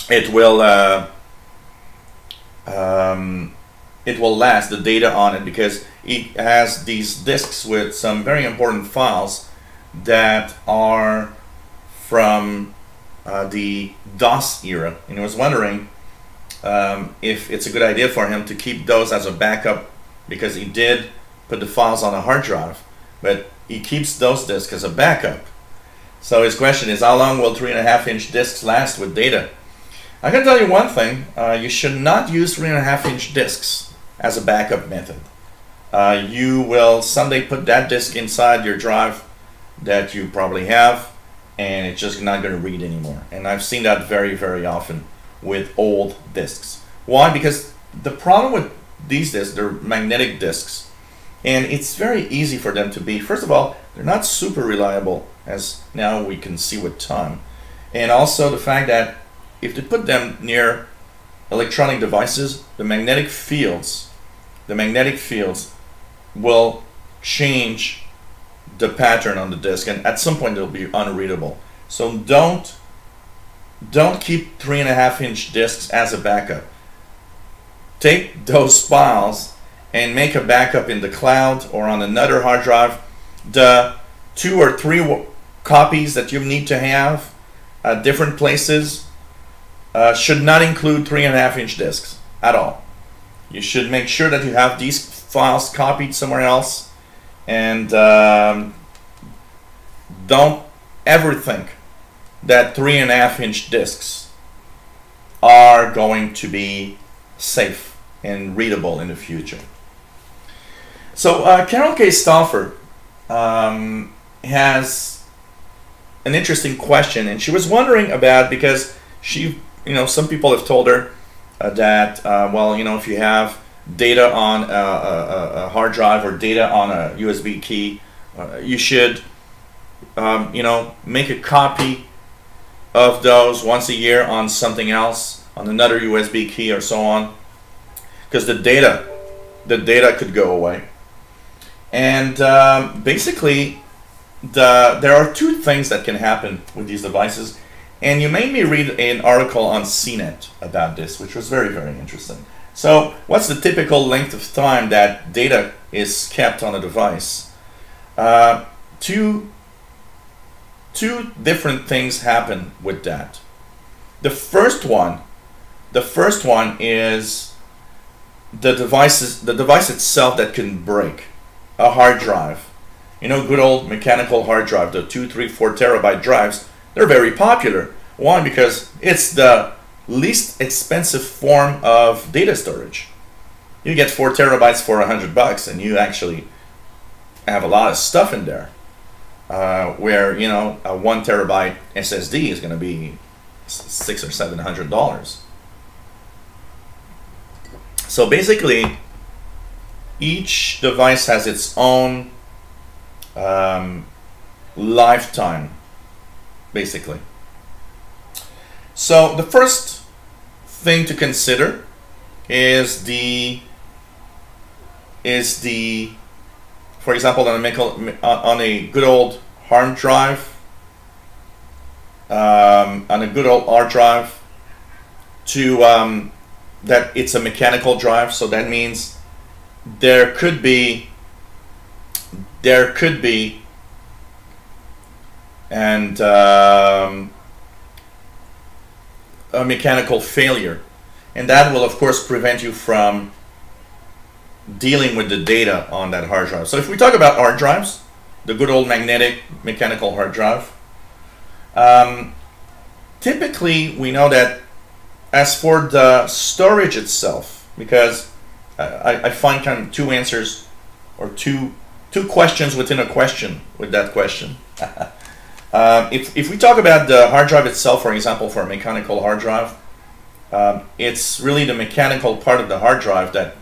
it will last, the data on it, because it has these discs with some very important files that are from the DOS era, and he was wondering if it's a good idea for him to keep those as a backup, because he did put the files on a hard drive, but he keeps those disks as a backup. So his question is, how long will 3.5-inch disks last with data? I can tell you one thing, you should not use 3.5-inch disks as a backup method. You will someday put that disk inside your drive that you probably have, and it's just not going to read anymore. And I've seen that very often with old disks. Why? Because the problem with these disks, they're magnetic disks, and it's very easy for them to be, first of all, they're not super reliable, as now we can see with time, and also the fact that if they put them near electronic devices, the magnetic fields will change the pattern on the disk, and at some point they'll be unreadable. So don't keep 3.5-inch disks as a backup. Take those files and make a backup in the cloud or on another hard drive. The 2 or 3 copies that you need to have at different places should not include 3.5-inch disks at all. You should make sure that you have these files copied somewhere else, and don't ever think that 3.5-inch discs are going to be safe and readable in the future. So Carol K. Stauffer has an interesting question, and she was wondering about, because she, some people have told her that, well, if you have data on a hard drive or data on a USB key, you should, make a copy of those once a year on something else, on another USB key or so on, because the data could go away. And basically, there are two things that can happen with these devices. And you made me read an article on CNET about this, which was very, very interesting. So what's the typical length of time that data is kept on a device? Two different things happen with that. The first one is the device itself that can break. A hard drive, good old mechanical hard drive, the 2, 3, 4 terabyte drives. They're very popular. One, because it's the least expensive form of data storage. You get 4 terabytes for $100, and you actually have a lot of stuff in there. Where a 1 terabyte SSD is going to be $600 or $700. So basically, each device has its own lifetime, basically. So the first thing to consider is for example, on a good old hard drive, on a good old hard drive, that it's a mechanical drive. So that means there could be and a mechanical failure, and that will of course prevent you from dealing with the data on that hard drive. So if we talk about hard drives, the good old magnetic mechanical hard drive, typically we know that as for the storage itself, because I find kind of two answers or two questions within a question with that question. If we talk about the hard drive itself, for example, for a mechanical hard drive, it's really the mechanical part of the hard drive that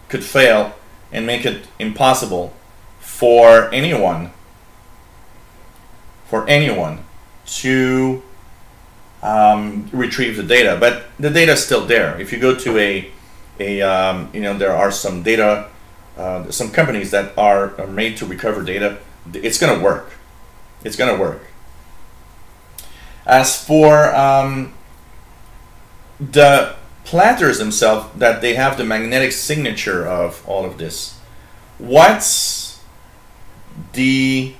could fail and make it impossible for anyone to retrieve the data. But the data is still there. If you go to there are some data, some companies that are made to recover data. It's going to work. It's going to work. As for the platters themselves, that they have the magnetic signature of all of this. What's the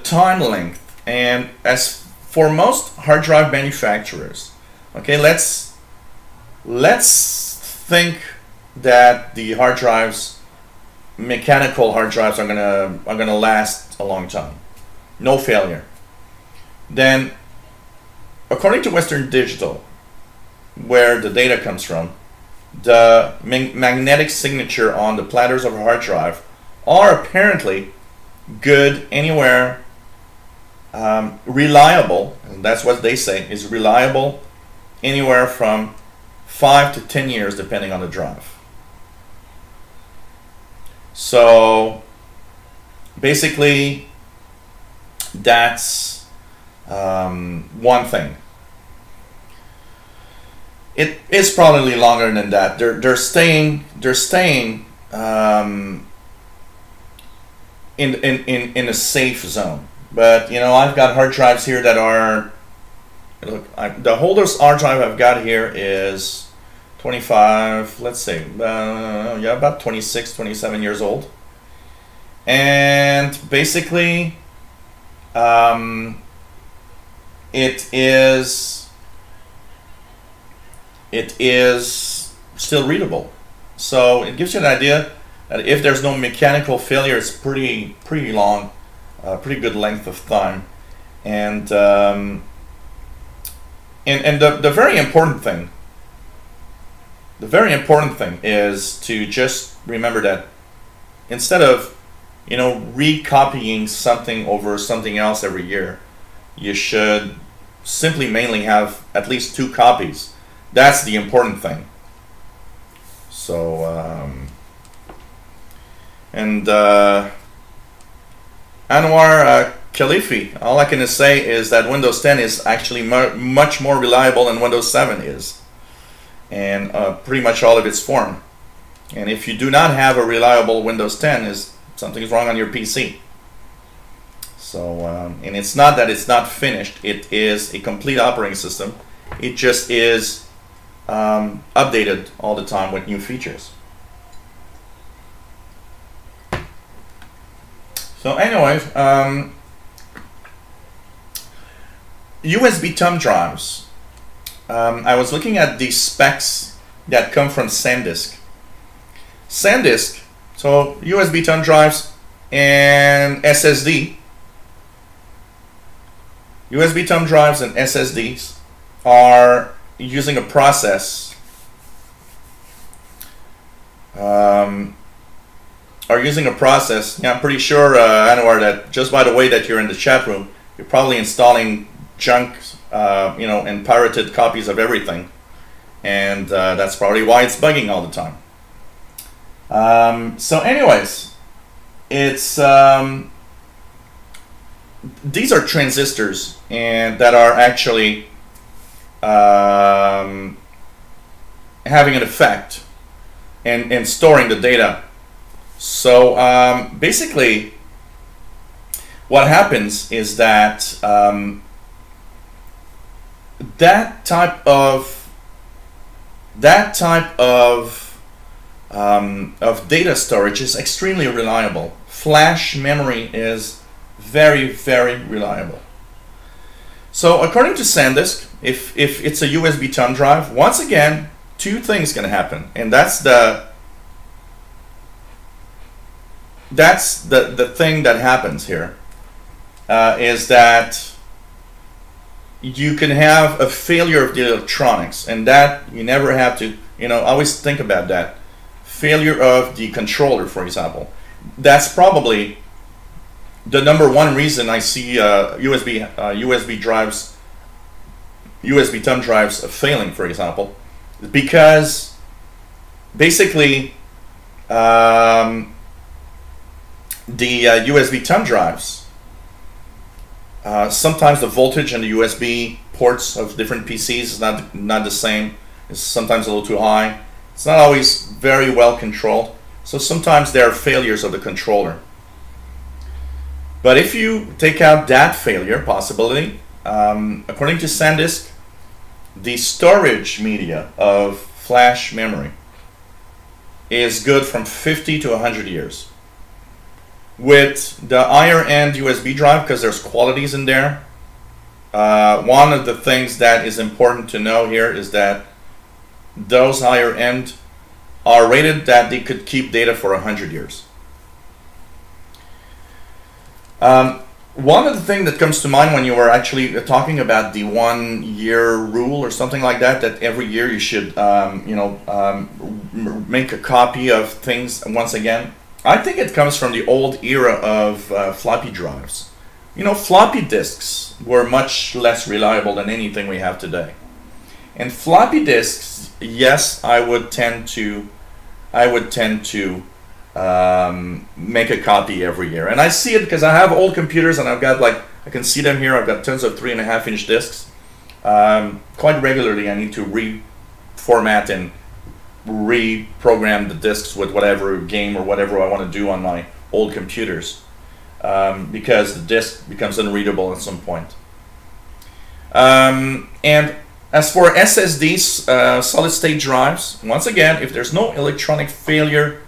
time length? And as for most hard drive manufacturers, okay, let's think that the hard drives, mechanical hard drives, are gonna last a long time, no failure. Then, according to Western Digital, where the data comes from, the magnetic signature on the platters of a hard drive are apparently good anywhere, reliable, and that's what they say, is reliable anywhere from 5 to 10 years depending on the drive. So basically that's one thing. It is probably longer than that. They're staying in a safe zone. But I've got hard drives here that are, look, the oldest hard drive I've got here is 25, let's say, about 26, 27 years old. And basically, it is it is still readable. So it gives you an idea that if there's no mechanical failure, it's pretty long, pretty good length of time. And the very important thing, is to just remember that instead of, you know, recopying something over something else every year, you should simply mainly have at least 2 copies. That's the important thing. So Anwar Khalifi, all I can say is that Windows 10 is actually much more reliable than Windows 7 is, and pretty much all of its form. And if you do not have a reliable Windows 10, something's wrong on your PC. So, and it's not that it's not finished. It is a complete operating system. It just is updated all the time with new features. So anyways, USB thumb drives. I was looking at the specs that come from SanDisk. SanDisk, so USB thumb drives and SSD. USB thumb drives and SSDs are using a process. Yeah, I'm pretty sure, Anwar, that just by the way that you're in the chat room, you're probably installing junk, you know, and pirated copies of everything, and that's probably why it's bugging all the time. So anyways, it's these are transistors, and that are actually having an effect and storing the data. So basically what happens is that that type of data storage is extremely reliable. Flash memory is very, very reliable. So according to SanDisk, if it's a USB thumb drive, once again, 2 things can happen, and that's the thing that happens here, is that you can have a failure of the electronics, and that you never have to, you know, always think about that. Failure of the controller, for example. That's probably the #1 reason I see USB thumb drives failing, for example, because basically the USB thumb drives, sometimes the voltage and the USB ports of different PCs is not the same. It's sometimes a little too high. It's not always very well controlled. So sometimes there are failures of the controller. But if you take out that failure possibility, according to SanDisk, the storage media of flash memory is good from 50 to 100 years. With the higher end USB drive, because there's qualities in there, one of the things that is important to know here is that those higher end are rated that they could keep data for 100 years. One of the things that comes to mind when you were actually talking about the 1-year rule or something like that, that every year you should make a copy of things once again, I think it comes from the old era of floppy drives. You know, floppy disks were much less reliable than anything we have today. And floppy disks, yes, I would tend to make a copy every year. And I see it because I have old computers, and I've got, like, I can see them here. I've got tons of 3.5-inch disks. Quite regularly I need to reformat and reprogram the disks with whatever game or whatever I want to do on my old computers, because the disk becomes unreadable at some point. And as for SSDs, solid state drives, once again, if there's no electronic failure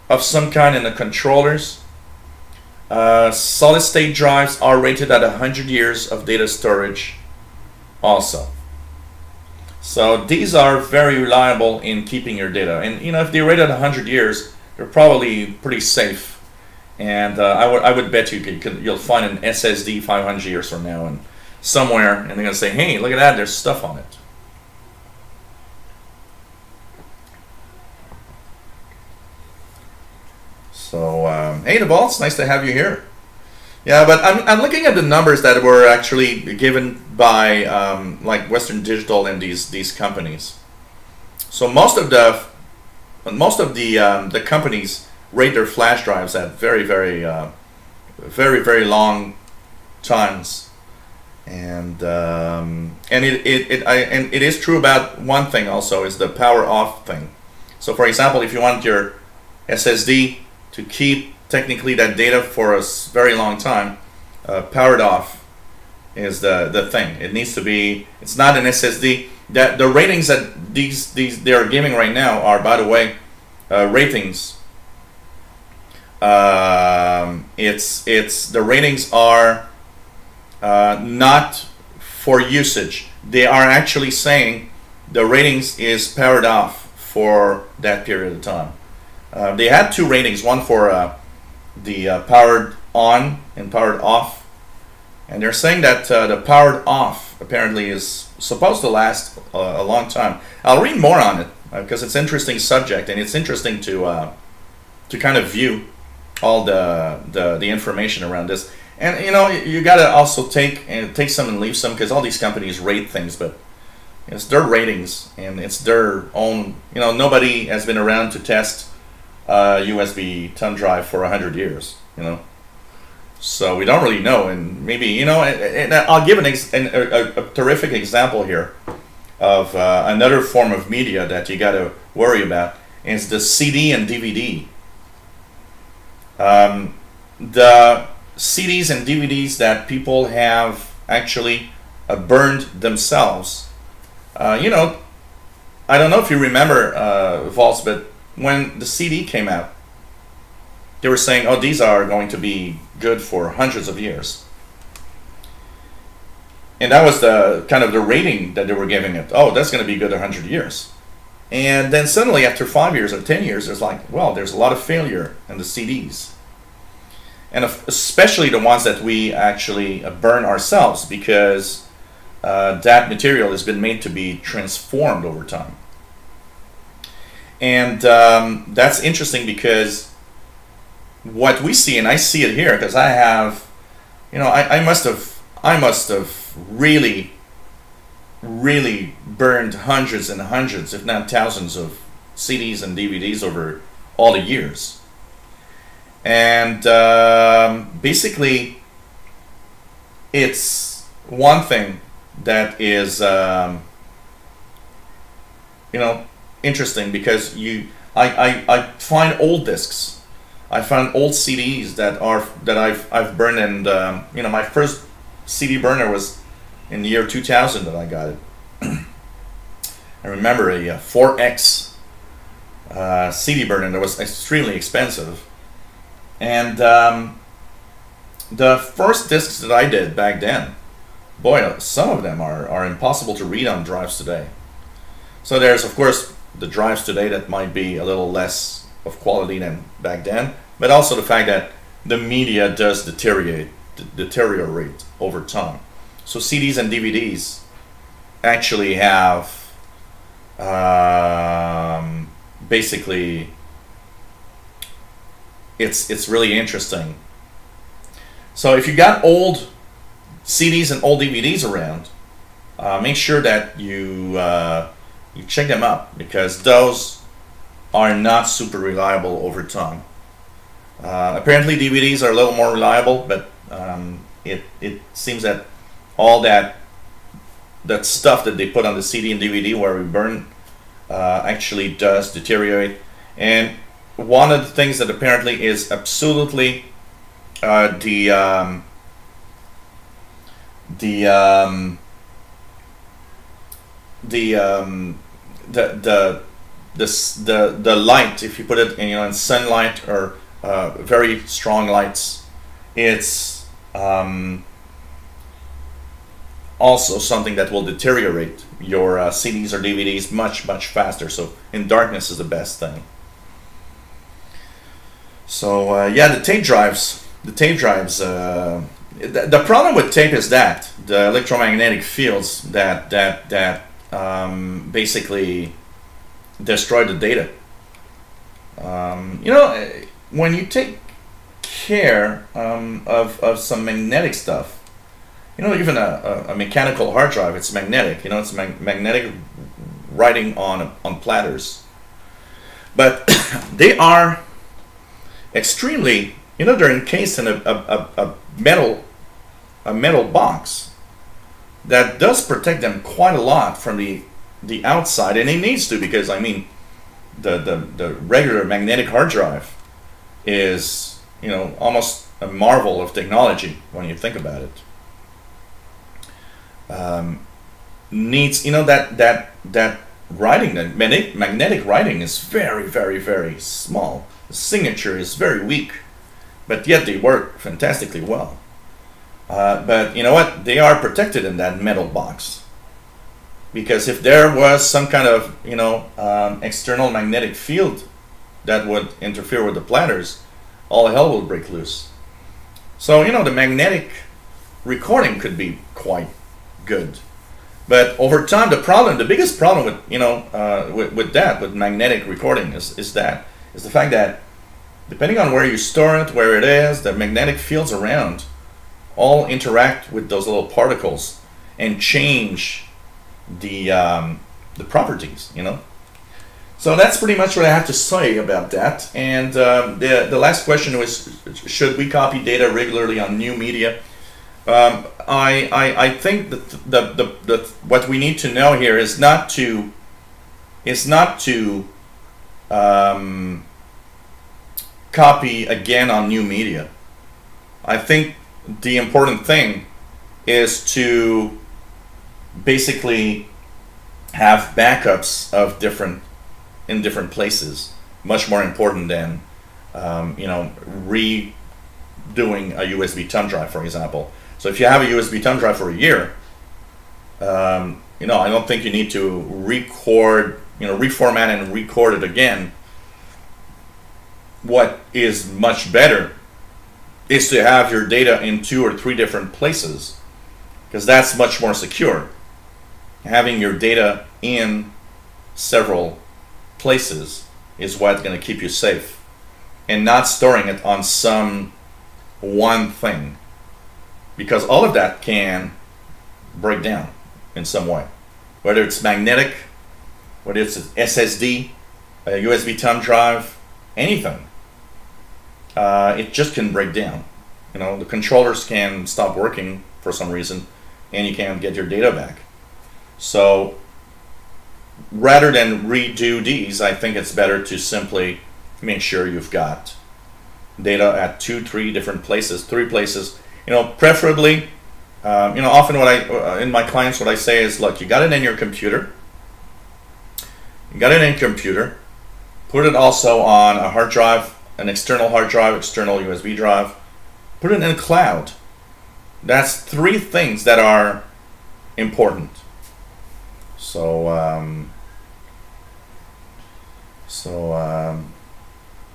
of some kind in the controllers, solid state drives are rated at 100 years of data storage also. So these are very reliable in keeping your data. And you know, if they're rated 100 years, they're probably pretty safe. And I would bet you'll find an SSD 500 years from now and somewhere, and they're gonna say, hey, look at that, there's stuff on it. So hey, the Vaults, nice to have you here. Yeah, but I'm looking at the numbers that were actually given by like Western Digital and these companies. So most of the companies rate their flash drives at very long times, and it is true about one thing also, is the power off thing. So for example, if you want your SSD to keep technically that data for a very long time, powered off is the thing. It needs to be, it's not an SSD. That the ratings that these they are giving right now are, by the way, ratings. It's the ratings are not for usage. They are actually saying the ratings is powered off for that period of time. They had two ratings, one for the powered on and powered off, and they're saying that the powered off apparently is supposed to last a long time. I'll read more on it because it's an interesting subject, and it's interesting to kind of view all the information around this. And you know, you gotta also take some and leave some, because all these companies rate things, but it's their ratings and it's their own. You know, nobody has been around to test USB thumb drive for 100 years, you know, so we don't really know. And maybe, you know, and I'll give a terrific example here of another form of media that you got to worry about, is the CD and DVD. The CDs and DVDs that people have actually burned themselves. You know, I don't know if you remember, Vaults, but when the CD came out, they were saying, oh, these are going to be good for hundreds of years. And that was the kind of the rating that they were giving it. Oh, that's going to be good 100 years. And then suddenly after 5 years or 10 years, it's like, well, there's a lot of failure in the CDs. And especially the ones that we actually burn ourselves, because that material has been made to be transformed over time. And that's interesting, because what we see, and I see it here, because I have, you know, I must have really burned hundreds and hundreds, if not thousands, of CDs and DVDs over all the years. And basically, it's one thing that is, you know, interesting, because I find old discs. I found old CDs that I've burned, and you know, my first CD burner was in the year 2000 that I got it. I remember a 4X CD burner that was extremely expensive, and the first discs that I did back then, boy, some of them are impossible to read on drives today. So there's, of course, the drives today that might be a little less of quality than back then, but also the fact that the media does deteriorate over time. So CDs and DVDs actually have basically, it's really interesting. So if you got old CDs and old DVDs around, make sure that you check them out, because those are not super reliable over time. Apparently DVDs are a little more reliable, but it seems that all that stuff that they put on the CD and DVD where we burn actually does deteriorate. And one of the things that apparently is absolutely the light, if you put it in, you know, in sunlight or very strong lights, it's also something that will deteriorate your CDs or DVDs much faster. So in darkness is the best thing. So yeah, the tape drives. The problem with tape is that the electromagnetic fields that basically destroy the data. You know, when you take care of some magnetic stuff, you know, even a mechanical hard drive, it's magnetic. You know, it's magnetic writing on platters, but they are extremely, you know, they're encased in a metal box that does protect them quite a lot from the outside, and it needs to, because I mean the regular magnetic hard drive is, you know, almost a marvel of technology when you think about it. Needs, you know, that writing, that magnetic writing is very small. The signature is very weak, but yet they work fantastically well. But you know what? They are protected in that metal box, because if there was some kind of, you know, external magnetic field that would interfere with the platters, all hell will break loose. So, you know, the magnetic recording could be quite good, but over time, the biggest problem with, you know, with magnetic recording is the fact that depending on where you store it, where it is, the magnetic fields around all interact with those little particles and change the properties, you know. So that's pretty much what I have to say about that. And the last question was, should we copy data regularly on new media? I think that what we need to know here is not to copy again on new media. I think the important thing is to basically have backups of in different places. Much more important than you know, redoing a USB thumb drive, for example. So if you have a USB thumb drive for a year, you know, I don't think you need to record, you know, reformat and record it again. What is much better is to have your data in 2 or 3 different places, because that's much more secure. Having your data in several places is what's going to keep you safe, and not storing it on some one thing, because all of that can break down in some way, whether it's magnetic, whether it's an SSD, a USB thumb drive, anything. It just can break down. You know, the controllers can stop working for some reason, and you can't get your data back. So rather than redo these, I think it's better to simply make sure you've got data at 2, 3 different places, 3 places. You know, preferably, you know, often what in my clients, what I say is, look, you got it in your computer. You got it in your computer. Put it also on a hard drive, an external hard drive, external USB drive. Put it in the cloud. That's 3 things that are important. So,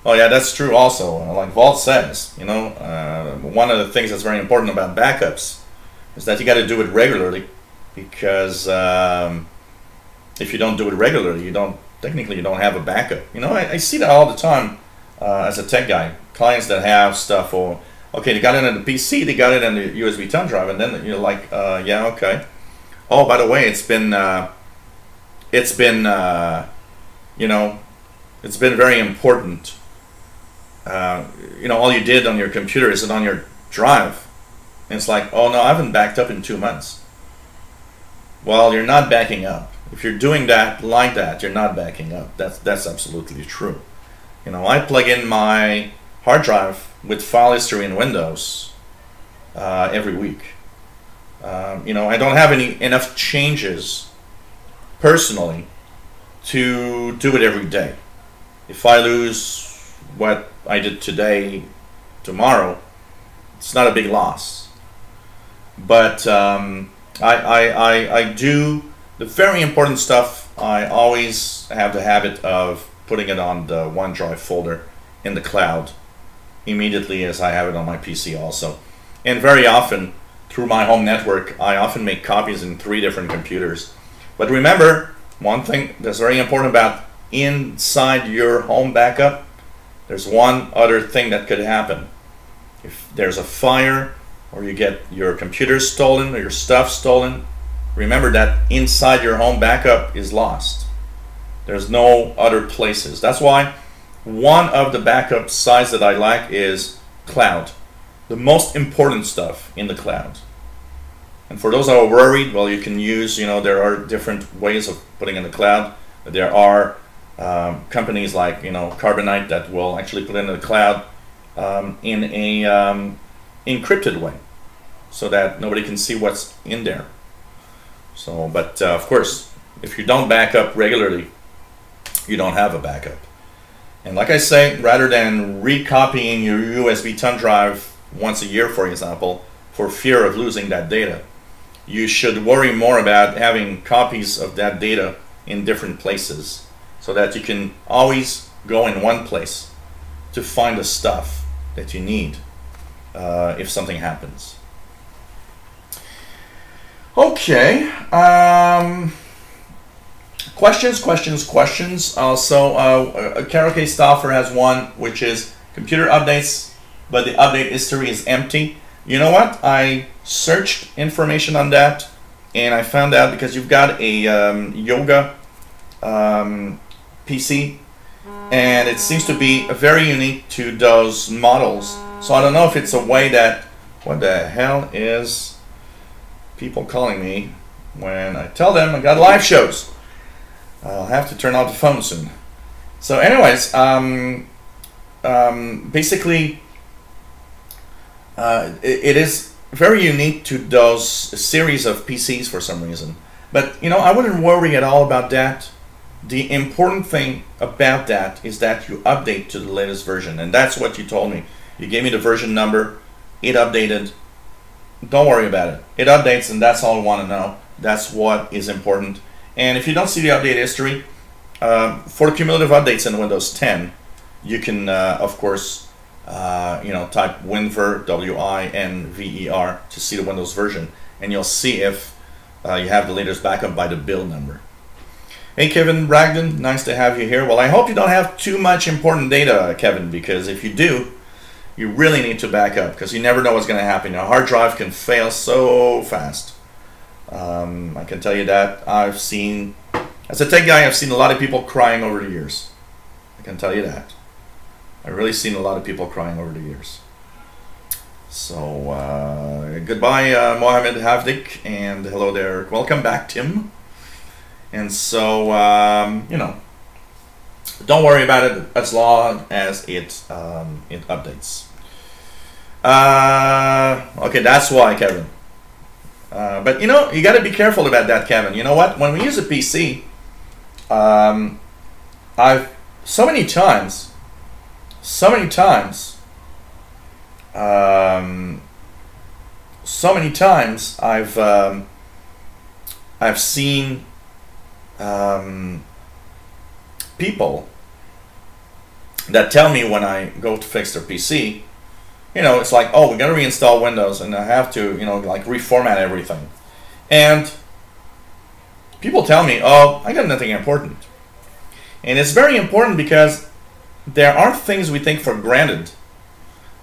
oh yeah, that's true also. Like Vault says, you know, one of the things that's very important about backups is that you got to do it regularly, because if you don't do it regularly, you don't have a backup. You know, I see that all the time as a tech guy. Clients that have stuff, or okay, they got it in the PC, they got it in the USB thumb drive, and then you're like, yeah, okay. Oh, by the way, it's been you know, it's been very important. You know, all you did on your computer is it on your drive, and it's like, oh no, I haven't backed up in 2 months. Well, you're not backing up. If you're doing that like that, you're not backing up. That's absolutely true. You know, I plug in my hard drive with file history in Windows every week. You know, I don't have enough changes personally to do it every day. If I lose what I did today, tomorrow, it's not a big loss. But I do the very important stuff. I always have the habit of putting it on the OneDrive folder in the cloud immediately as I have it on my PC also. And very often through my home network, I often make copies in 3 different computers. But remember, one thing that's very important about inside your home backup, there's one other thing that could happen. If there's a fire, or you get your computer stolen or your stuff stolen, remember that inside your home backup is lost. There's no other places. That's why one of the backup sites that I like is cloud. The most important stuff in the cloud. And for those that are worried, well, you can use, there are different ways of putting in the cloud. There are companies like, Carbonite that will actually put it in the cloud in a encrypted way, so that nobody can see what's in there. So, but of course, if you don't back up regularly, you don't have a backup. And like I say, rather than recopying your USB thumb drive once a year, for example, for fear of losing that data, you should worry more about having copies of that data in different places, so that you can always go in one place to find the stuff that you need if something happens. Okay. Questions. Also, Karaoke Stauffer has one, which is computer updates, but the update history is empty. You know what? I searched information on that, and I found out because you've got a yoga PC, and it seems to be very unique to those models. So I don't know if it's a way that, what the hell is people calling me when I tell them I got live shows. I'll have to turn off the phone soon. So anyways, basically it is very unique to those series of PCs for some reason. But I wouldn't worry at all about that. The important thing about that is that you update to the latest version, and that's what you told me. You gave me the version number, it updated. Don't worry about it. It updates, and that's all I want to know. That's what is important. And if you don't see the update history, for the cumulative updates in Windows 10, you can, of course, type WinVer, W-I-N-V-E-R, to see the Windows version, and you'll see if you have the latest backup by the build number. Hey Kevin Bragdon, nice to have you here. Well, I hope you don't have too much important data, Kevin, because if you do, you really need to back up, because you never know what's going to happen. Your hard drive can fail so fast. I can tell you that. I've seen, as a tech guy, I've seen a lot of people crying over the years. I can tell you that. I've really seen a lot of people crying over the years. So, goodbye, Mohammed Havdik, and hello there. Welcome back, Tim. And so, don't worry about it as long as it updates. Okay, that's why, Kevin. But you got to be careful about that, Kevin. You know what? When we use a PC, I've so many times I've seen people that tell me when I go to fix their PC, it's like, oh, we gotta reinstall Windows, and I have to, like reformat everything. And people tell me, oh, I got nothing important. And it's very important because there are things we take for granted.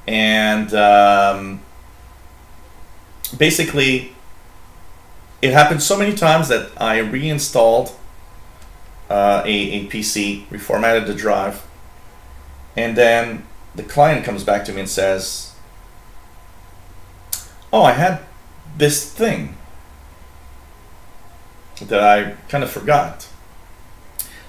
And basically, it happened so many times that I reinstalled a PC, reformatted the drive, and then the client comes back to me and says, oh, I had this thing that I kind of forgot.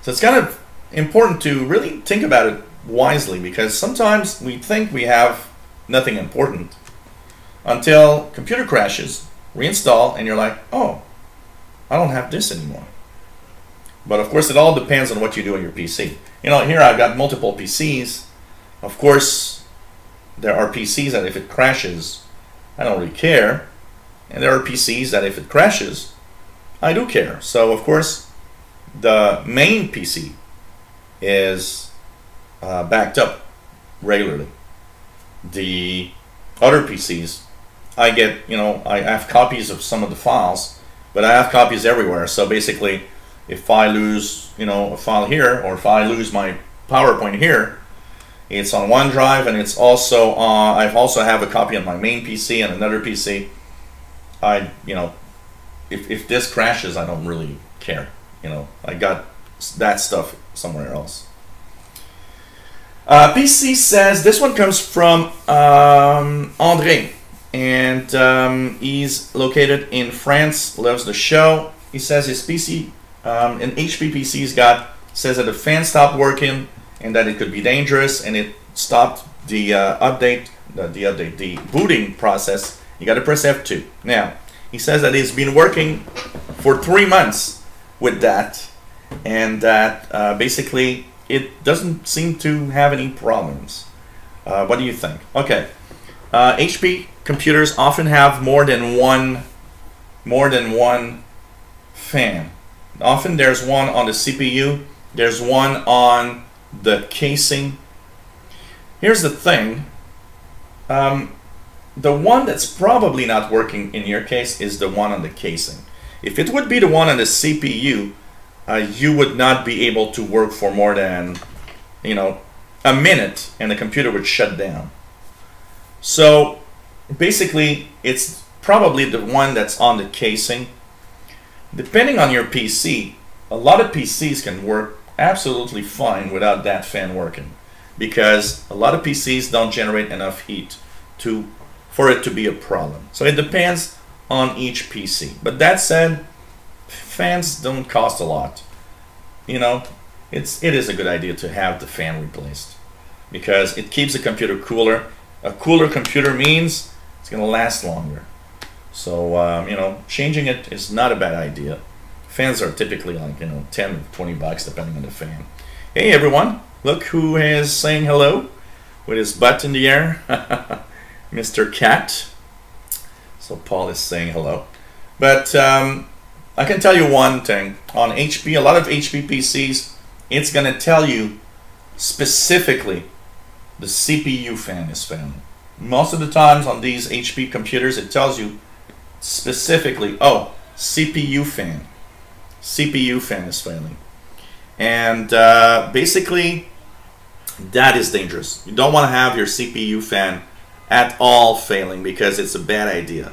So it's kind of important to really think about it wisely, because sometimes we think we have nothing important until computer crashes, reinstall, and you're like, oh, I don't have this anymore. But of course, it all depends on what you do on your PC. Here I've got multiple PCs. Of course, there are PCs that if it crashes, I don't really care. And there are PCs that if it crashes, I do care. So of course, the main PC is backed up regularly. The other PCs, I get, I have copies of some of the files, but I have copies everywhere. So basically, if I lose, a file here, or if I lose my PowerPoint here, it's on OneDrive, and it's also I also have a copy on my main PC and another PC. If this crashes, I don't really care. I got that stuff somewhere else. PC says, this one comes from André, and he's located in France, loves the show. He says his PC, an HP PC he's got, says that the fan stopped working and that it could be dangerous, and it stopped the the booting process. You got to press F2. Now, he says that he's been working for 3 months with that, and that basically it doesn't seem to have any problems. What do you think? Okay, HP computers often have more than one fan. Often there's one on the CPU, there's one on the casing. Here's the thing. The one that's probably not working in your case is the one on the casing. If it would be the one on the CPU, you would not be able to work for more than, a minute, and the computer would shut down. So basically, it's probably the one that's on the casing. Depending on your PC, a lot of PCs can work absolutely fine without that fan working, because a lot of PCs don't generate enough heat for it to be a problem. So it depends on each PC. But that said, fans don't cost a lot. It is a good idea to have the fan replaced, because it keeps the computer cooler. A cooler computer means it's going to last longer. So changing it is not a bad idea. Fans are typically like 10 or 20 bucks depending on the fan. Hey everyone, look who is saying hello with his butt in the air. Mr. Cat. So Paul is saying hello. But I can tell you one thing. On HP, a lot of HP PCs, it's going to tell you specifically the CPU fan is failing. Most of the times on these HP computers, it tells you specifically, oh, CPU fan is failing. And basically, that is dangerous. You don't want to have your CPU fan at all failing, because it's a bad idea.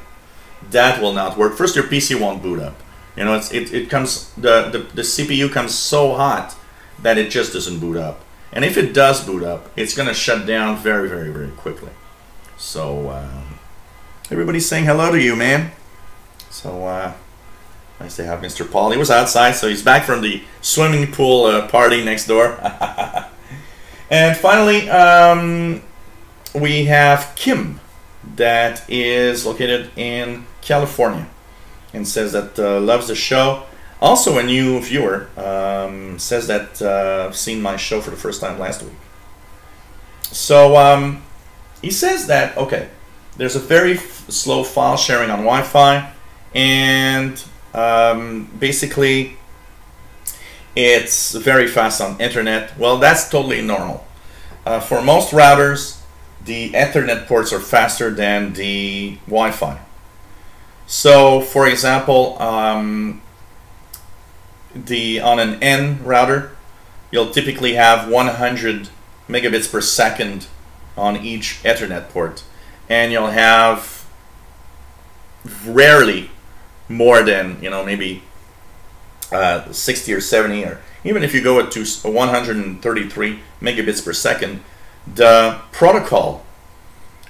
That will not work. First, your PC won't boot up. It comes, the CPU comes so hot that it just doesn't boot up. And if it does boot up, it's going to shut down very, very, very quickly. So everybody's saying hello to you, man. So nice to have Mr. Paul. He was outside, so he's back from the swimming pool party next door. And finally, we have Kim, that is located in California, and says that loves the show. Also a new viewer, says that seen my show for the first time last week. So he says that, okay, there's a very slow file sharing on Wi-Fi, and basically it's very fast on internet. Well, that's totally normal. For most routers, the Ethernet ports are faster than the Wi-Fi. So, for example, on an N router, you'll typically have 100 megabits per second on each Ethernet port, and you'll have rarely more than maybe 60 or 70, or even if you go to 133 megabits per second, the protocol,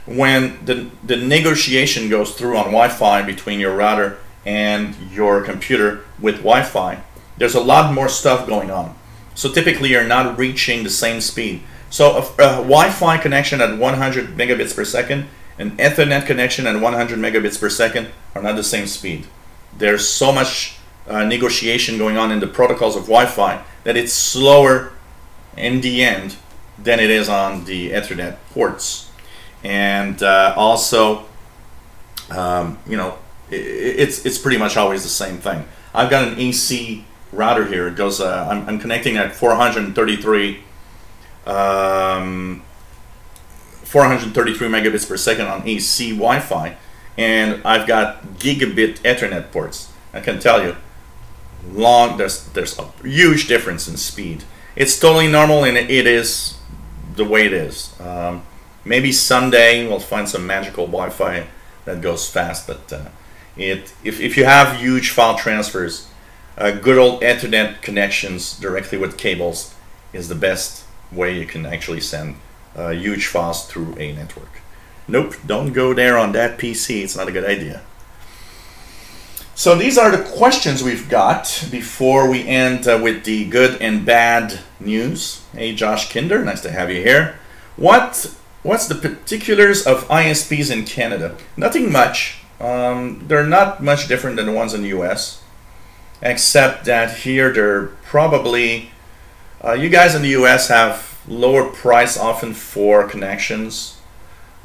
when the negotiation goes through on Wi-Fi between your router and your computer with Wi-Fi, there's a lot more stuff going on. So typically you're not reaching the same speed. So a Wi-Fi connection at 100 megabits per second, an Ethernet connection at 100 megabits per second are not the same speed. There's so much negotiation going on in the protocols of Wi-Fi that it's slower in the end than it is on the Ethernet ports. And also, it's pretty much always the same thing. I've got an AC router here. It goes. I'm connecting at 433 megabits per second on AC Wi-Fi, and I've got gigabit Ethernet ports. I can tell you, there's a huge difference in speed. It's totally normal, and it is the way it is. Maybe someday we'll find some magical Wi-Fi that goes fast, but if you have huge file transfers, good old Ethernet connections directly with cables is the best way you can actually send huge files through a network. Nope, don't go there on that PC. It's not a good idea. So these are the questions we've got before we end with the good and bad news. Hey, Josh Kinder, nice to have you here. What's the particulars of ISPs in Canada? Nothing much. They're not much different than the ones in the US, except that here they're probably, you guys in the US have lower price often for connections.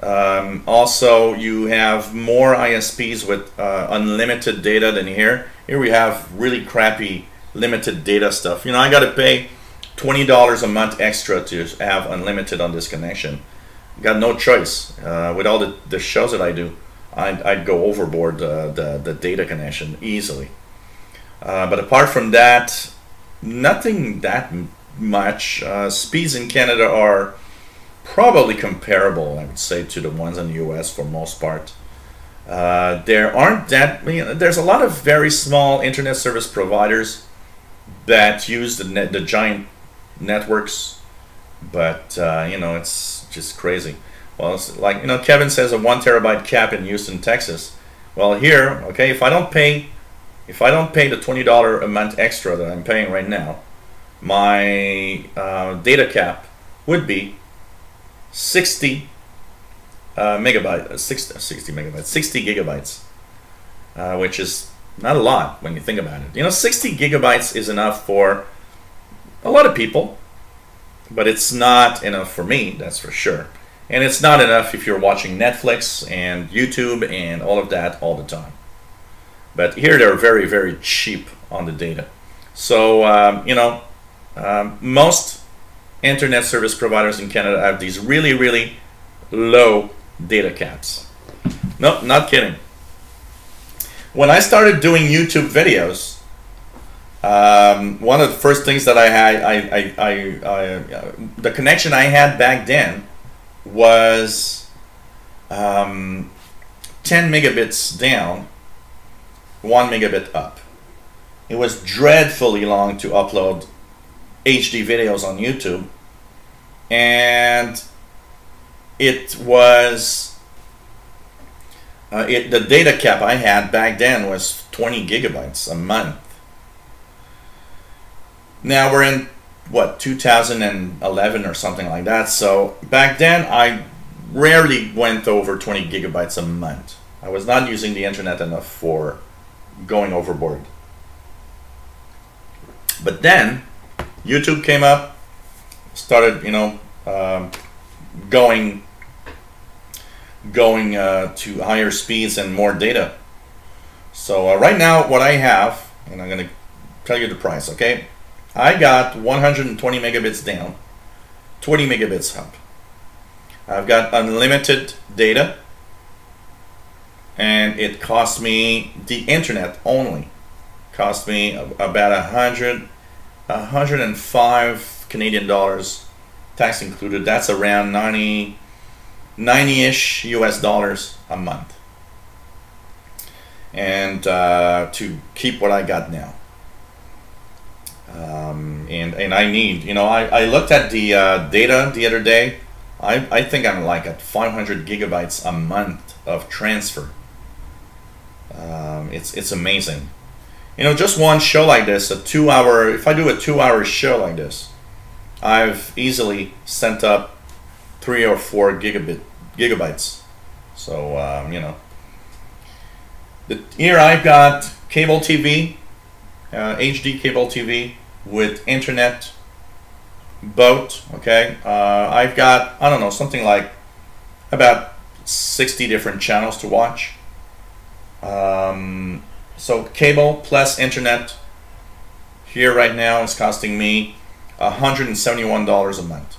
Also, you have more ISPs with unlimited data than here. Here we have really crappy limited data stuff. You know, I got to pay $20 a month extra to have unlimited on this connection. Got no choice. With all the shows that I do, I'd go overboard the data connection easily. But apart from that, nothing that much. Speeds in Canada are probably comparable, I would say, to the ones in the US for most part. There aren't that, there's a lot of very small internet service providers that use the giant networks, but you know, it's just crazy. Well, it's like, you know, Kevin says a 1 terabyte cap in Houston, Texas. Well, here, okay, if I don't pay the $20 a month extra that I'm paying right now, my data cap would be 60 gigabytes, which is not a lot when you think about it. You know, 60 gigabytes is enough for a lot of people, but it's not enough for me, that's for sure. And it's not enough if you're watching Netflix and YouTube and all of that all the time. But here they're very, very cheap on the data. So, you know, most internet service providers in Canada have these really, really low data caps. Nope, not kidding. When I started doing YouTube videos, one of the first things that I had, the connection I had back then was 10 megabits down, 1 megabit up. It was dreadfully long to upload HD videos on YouTube, and it was the data cap I had back then was 20 gigabytes a month. Now we're in what, 2011 or something like that, so back then I rarely went over 20 gigabytes a month. I was not using the internet enough for going overboard. But then YouTube came up, started, you know, going to higher speeds and more data. So right now what I have, and I'm going to tell you the price, okay? I got 120 megabits down, 20 megabits up. I've got unlimited data, and it cost me, the internet only cost me about 105 Canadian dollars, tax included. That's around 90-ish US dollars a month, and to keep what I got now. And I need, you know, I looked at the data the other day. I think I'm like at 500 gigabytes a month of transfer. It's amazing. You know, just one show like this, if I do a 2-hour show like this, I've easily sent up 3 or 4 gigabytes. So, you know, here I've got cable TV, HD cable TV with internet, both, okay? I've got, I don't know, something like about 60 different channels to watch. So cable plus internet here right now is costing me $171 a month.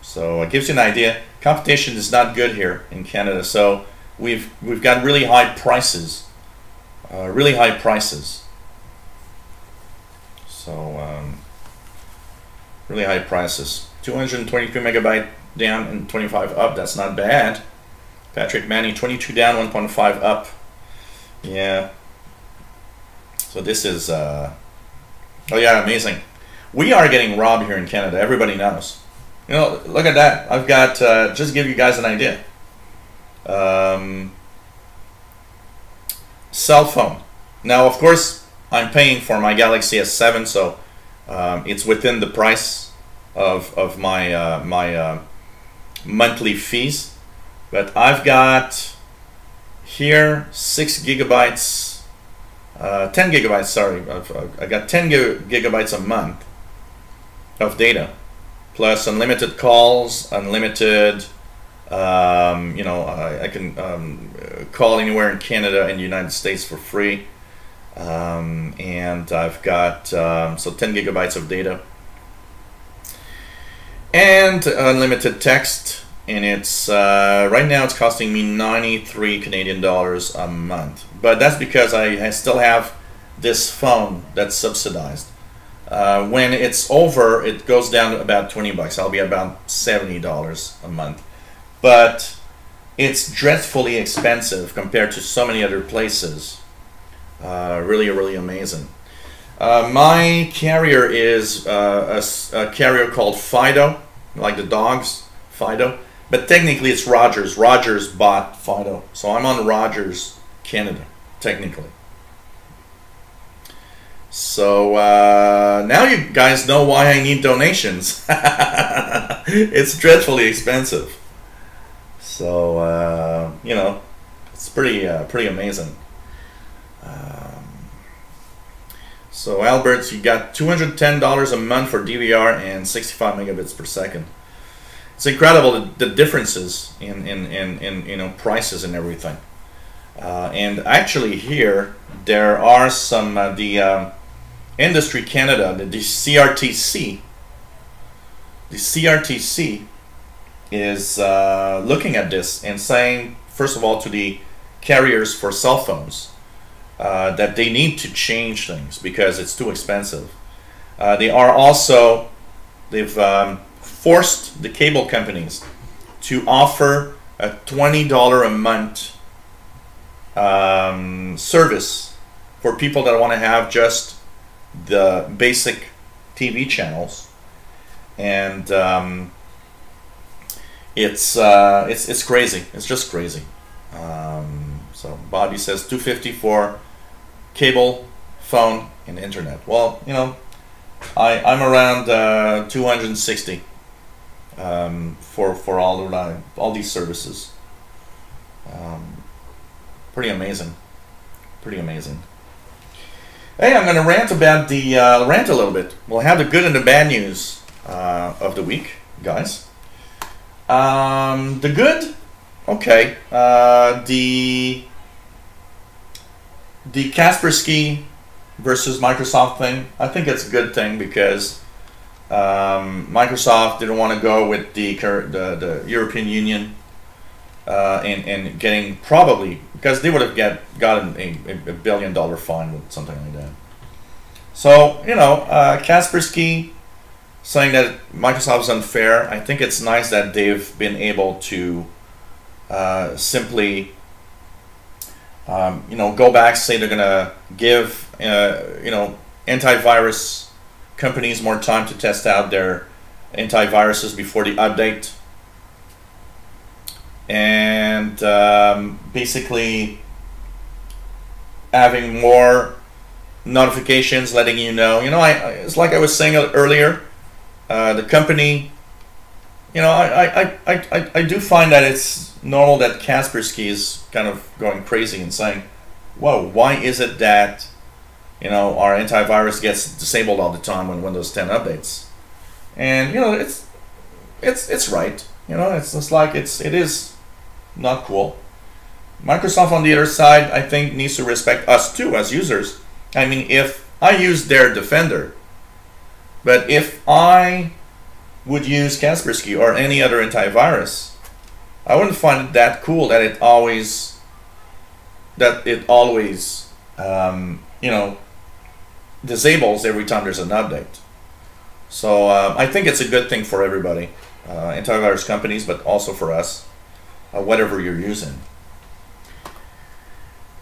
So it gives you an idea. Competition is not good here in Canada. So we've got really high prices, really high prices. So really high prices. 223 megabyte down and 25 up. That's not bad. Patrick Manning, 22 down, 1.5 up. Yeah. So this is, oh yeah, amazing. We are getting robbed here in Canada. Everybody knows. You know, look at that. I've got, just to give you guys an idea. Cell phone. Now, of course, I'm paying for my Galaxy S7, so it's within the price of my my monthly fees. But I've got here 6 gigabytes, 10 gigabytes, sorry. I got 10 gigabytes a month of data, plus unlimited calls, unlimited, you know, I can call anywhere in Canada and the United States for free. And I've got, so 10 gigabytes of data. And unlimited text. And it's right now it's costing me 93 Canadian dollars a month, but that's because I still have this phone that's subsidized. When it's over, it goes down to about 20 bucks. I'll be about $70 a month, but it's dreadfully expensive compared to so many other places. Really amazing. My carrier is a carrier called Fido, like the dogs, Fido. But technically it's Rogers. Rogers bought Fido. So I'm on Rogers Canada, technically. So now you guys know why I need donations. It's dreadfully expensive. So, you know, it's pretty amazing. So Albert, you got $210 a month for DVR and 65 megabits per second. It's incredible the differences in you know, prices and everything. And actually here there are some the Industry Canada, the CRTC. The CRTC is looking at this and saying, first of all, to the carriers for cell phones that they need to change things because it's too expensive. They are also, they've forced the cable companies to offer a $20 a month service for people that want to have just the basic TV channels, and it's crazy. It's just crazy. So Bobby says $250 for cable, phone, and internet. Well, you know, I'm around 260 for all these services. Pretty amazing. Pretty amazing. Hey, I'm going to rant about the rant a little bit. We'll have the good and the bad news of the week, guys. The good, okay. The Kaspersky versus Microsoft thing, I think it's a good thing because Microsoft didn't want to go with the European Union and getting, probably because they would have gotten a $1 billion fine with something like that. So, you know, Kaspersky saying that Microsoft is unfair. I think it's nice that they've been able to simply you know, go back, say they're gonna give you know, antivirus companies more time to test out their antiviruses before the update, and basically having more notifications letting you know. You know, it's like I was saying earlier, the company, you know, I do find that it's normal that Kaspersky is kind of going crazy and saying, whoa, why is it that, you know, our antivirus gets disabled all the time when Windows 10 updates? And, you know, it's right. You know, it's just like it is not cool. Microsoft, on the other side, I think needs to respect us too as users. I mean, if I use their Defender, but if I would use Kaspersky or any other antivirus, I wouldn't find it that cool that it always you know, disables every time there's an update. So I think it's a good thing for everybody, antivirus companies, but also for us, whatever you're using.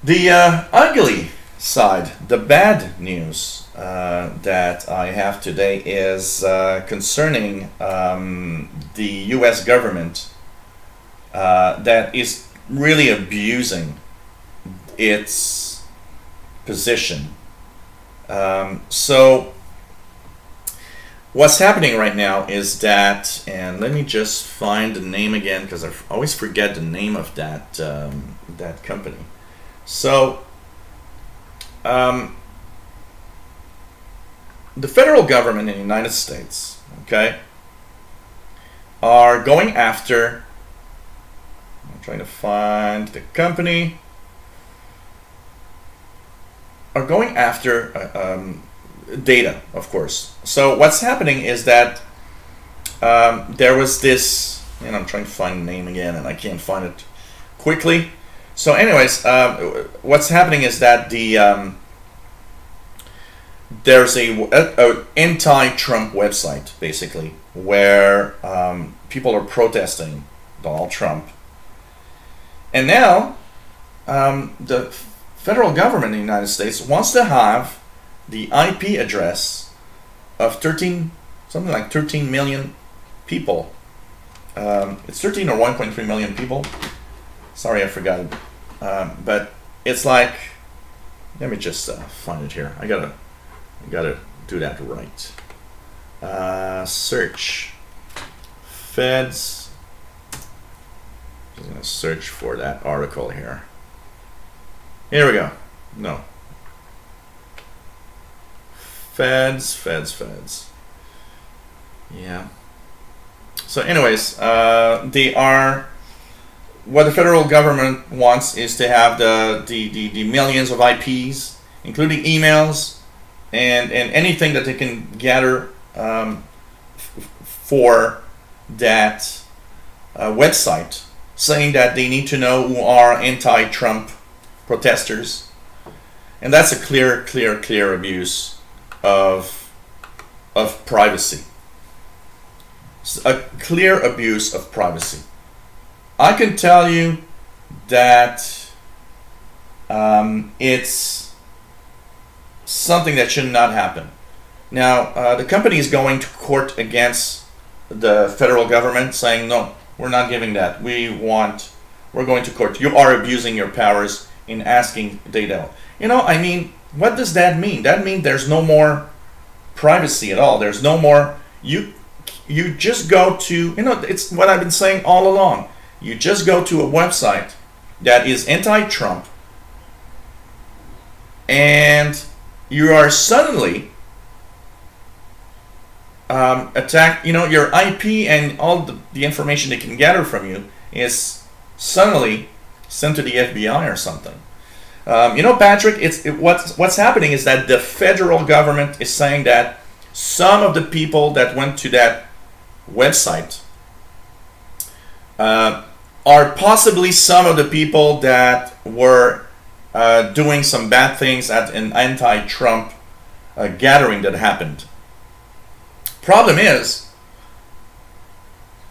The ugly side, the bad news that I have today is concerning the US government that is really abusing its position. So what's happening right now is that, and let me just find the name again because I always forget the name of that that company. So the federal government in the United States, okay, are going after, I'm trying to find the company, are going after data, of course. So what's happening is that there was this, and I'm trying to find the name again and I can't find it quickly. So anyways, what's happening is that there's a anti-Trump website, basically, where people are protesting Donald Trump. And now the federal government in the United States wants to have the IP address of 13, something like 13 million people. It's 13 or 1.3 million people. Sorry, I forgot it. But it's like, let me just find it here. I gotta do that right. Search feds. Just gonna search for that article here. Here we go. No. Feds. Yeah. So anyways, they are, what the federal government wants is to have the millions of IPs, including emails and anything that they can gather for that website, saying that they need to know who are anti-Trump protesters. And that's a clear abuse of privacy. A clear abuse of privacy. I can tell you that it's something that should not happen. Now, the company is going to court against the federal government, saying, no, we're not giving that. We're going to court. You are abusing your powers in asking data. You know, I mean, what does that mean? That means there's no more privacy at all. There's no more, you just go to, you know, it's what I've been saying all along. You just go to a website that is anti-Trump and you are suddenly attacked. You know, your IP and all the information they can gather from you is suddenly sent to the FBI or something. You know, Patrick, what's happening is that the federal government is saying that some of the people that went to that website are possibly some of the people that were doing some bad things at an anti-Trump gathering that happened. Problem is,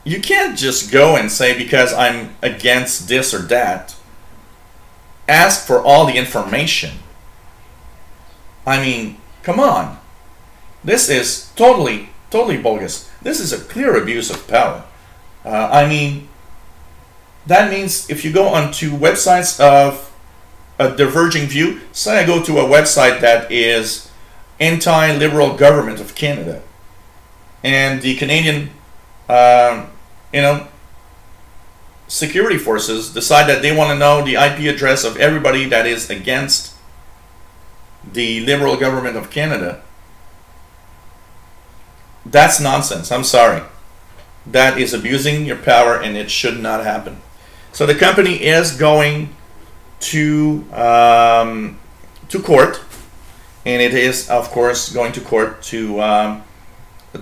you can't just go and say, because I'm against this or that, ask for all the information. I mean, come on. This is totally bogus. This is a clear abuse of power. I mean, that means if you go onto websites of a diverging view, say I go to a website that is anti-liberal government of Canada, and the Canadian, you know, security forces decide that they want to know the IP address of everybody that is against the liberal government of Canada. That's nonsense. I'm sorry. That is abusing your power and it should not happen. So the company is going to court, and it is, of course, going to court to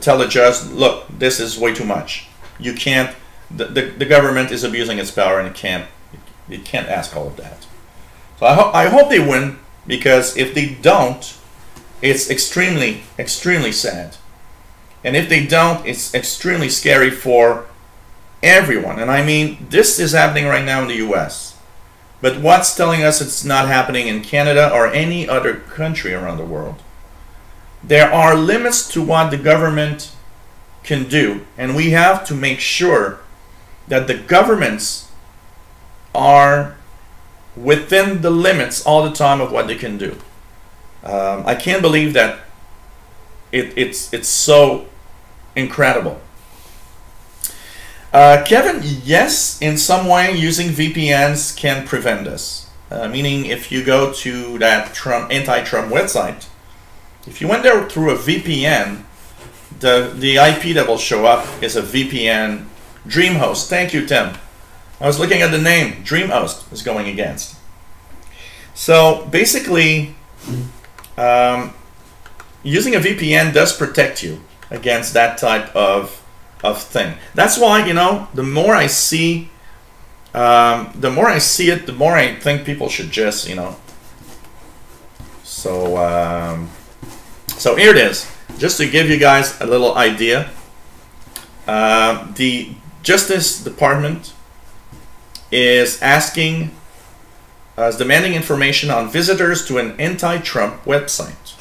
tell the judge, look, this is way too much. You can't. The government is abusing its power, and it can't ask all of that. So I hope they win, because if they don't, it's extremely, extremely sad. And if they don't, it's extremely scary for everyone. And I mean, this is happening right now in the US. But what's telling us it's not happening in Canada or any other country around the world? There are limits to what the government can do, and we have to make sure that the governments are within the limits all the time of what they can do. I can't believe that it's so incredible. Kevin, yes, in some way using VPNs can prevent this. Meaning if you go to that anti-Trump website, if you went there through a VPN, the IP that will show up is a VPN DreamHost. Thank you, Tim. I was looking at the name. DreamHost is going against. So basically, using a VPN does protect you against that type of thing. That's why, you know, the more I see it, the more I think people should just, you know. So so here it is, just to give you guys a little idea. The Justice Department is demanding information on visitors to an anti-Trump website.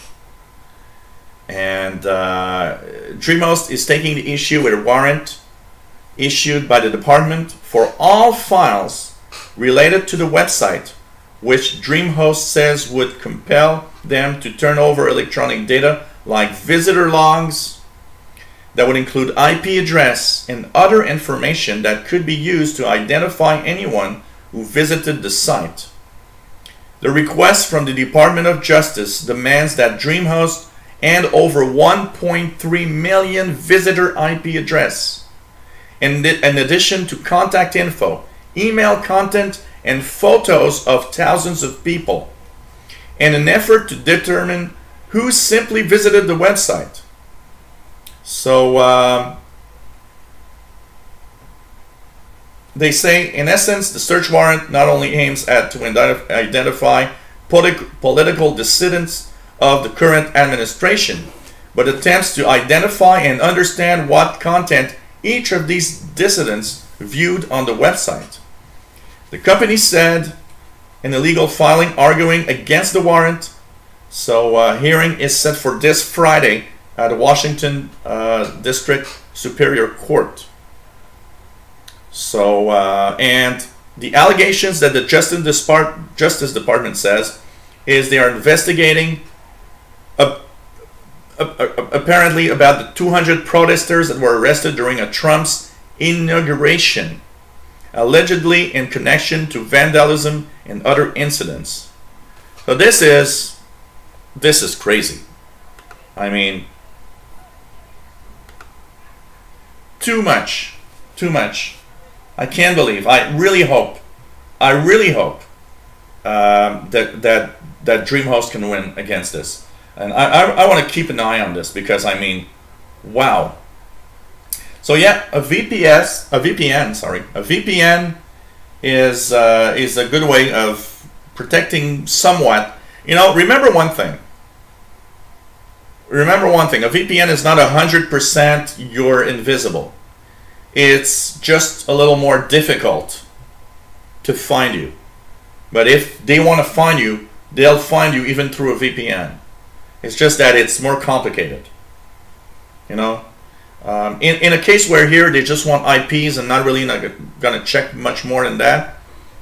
And DreamHost is taking the issue with a warrant issued by the department for all files related to the website, which DreamHost says would compel them to turn over electronic data like visitor logs that would include IP address and other information that could be used to identify anyone who visited the site. The request from the Department of Justice demands that DreamHost and over 1.3 million visitor IP address, in addition to contact info, email content, and photos of thousands of people, in an effort to determine who simply visited the website. So they say, in essence, the search warrant not only aims to identify political dissidents of the current administration, but attempts to identify and understand what content each of these dissidents viewed on the website. The company said in a legal filing arguing against the warrant. So hearing is set for this Friday at the Washington District Superior Court. So and the allegations that the Justice Department says is they are investigating apparently about the 200 protesters that were arrested during a Trump's inauguration, allegedly in connection to vandalism and other incidents. So this is crazy. I mean, too much. I can't believe. I really hope that DreamHost can win against this. And I want to keep an eye on this, because I mean, wow. So yeah, a VPN is a good way of protecting somewhat. You know, remember one thing. A VPN is not 100% you're invisible. It's just a little more difficult to find you. But if they want to find you, they'll find you even through a VPN. It's just that it's more complicated. You know, in a case where here they just want IPs and not really going to check much more than that,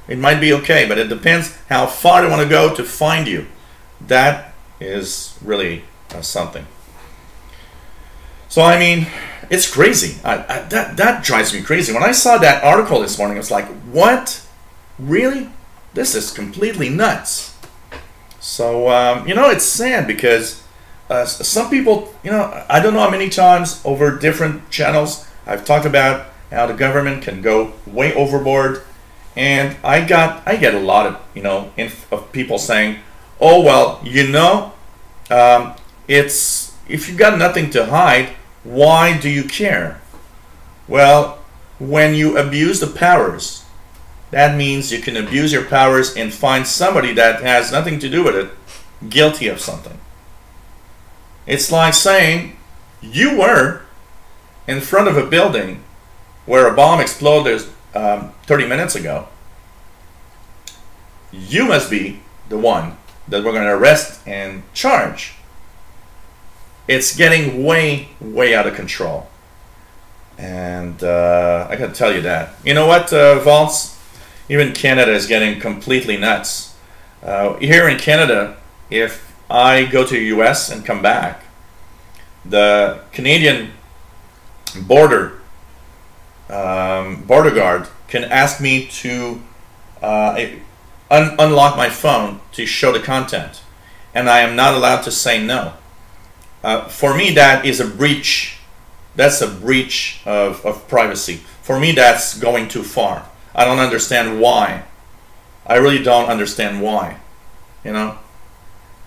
it might be okay. But it depends how far they want to go to find you. That is really something. So I mean, it's crazy. That drives me crazy. When I saw that article this morning, I was like, what? Really? This is completely nuts. So, you know, it's sad because some people, you know, I don't know how many times over different channels I've talked about how the government can go way overboard And I get a lot of, you know, of people saying, oh, well, you know, it's, if you've got nothing to hide, why do you care? Well, when you abuse the powers, that means you can abuse your powers and find somebody that has nothing to do with it guilty of something. It's like saying you were in front of a building where a bomb exploded 30 minutes ago. You must be the one that we're going to arrest and charge. It's getting way, way out of control. And I got to tell you that. You know what, Valtz? Even Canada is getting completely nuts. Here in Canada, if I go to the US and come back, the Canadian border guard can ask me to unlock my phone to show the content, and I am not allowed to say no. For me, that is a breach. That's a breach of privacy. For me, that's going too far. I don't understand why. I really don't understand why. You know?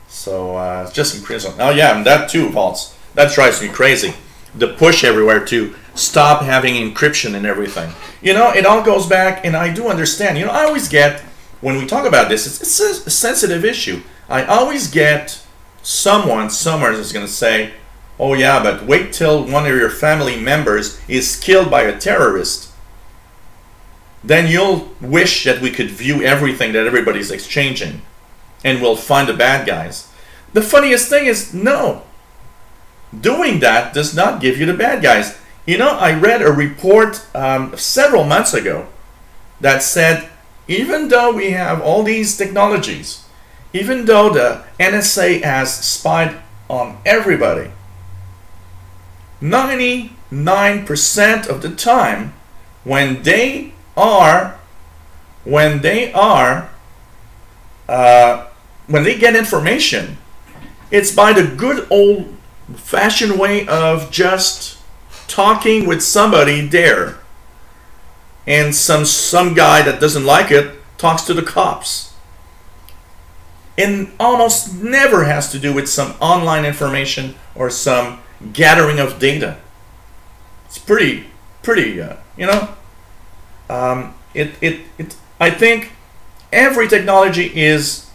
So it's just increasing. Oh yeah, and that too, Valtz. That drives me crazy. The push everywhere to stop having encryption and everything. You know, it all goes back, and I do understand. You know, I always get, when we talk about this, it's a sensitive issue. I always get someone somewhere is going to say, oh yeah, but wait till one of your family members is killed by a terrorist. Then you'll wish that we could view everything that everybody's exchanging, and we'll find the bad guys. The funniest thing is, no. Doing that does not give you the bad guys. You know, I read a report several months ago that said, even though we have all these technologies, even though the NSA has spied on everybody, 99% of the time, when they get information, it's by the good old-fashioned way of just talking with somebody there, and some guy that doesn't like it talks to the cops. And almost never has to do with some online information or some gathering of data. It's pretty, you know. I think every technology is,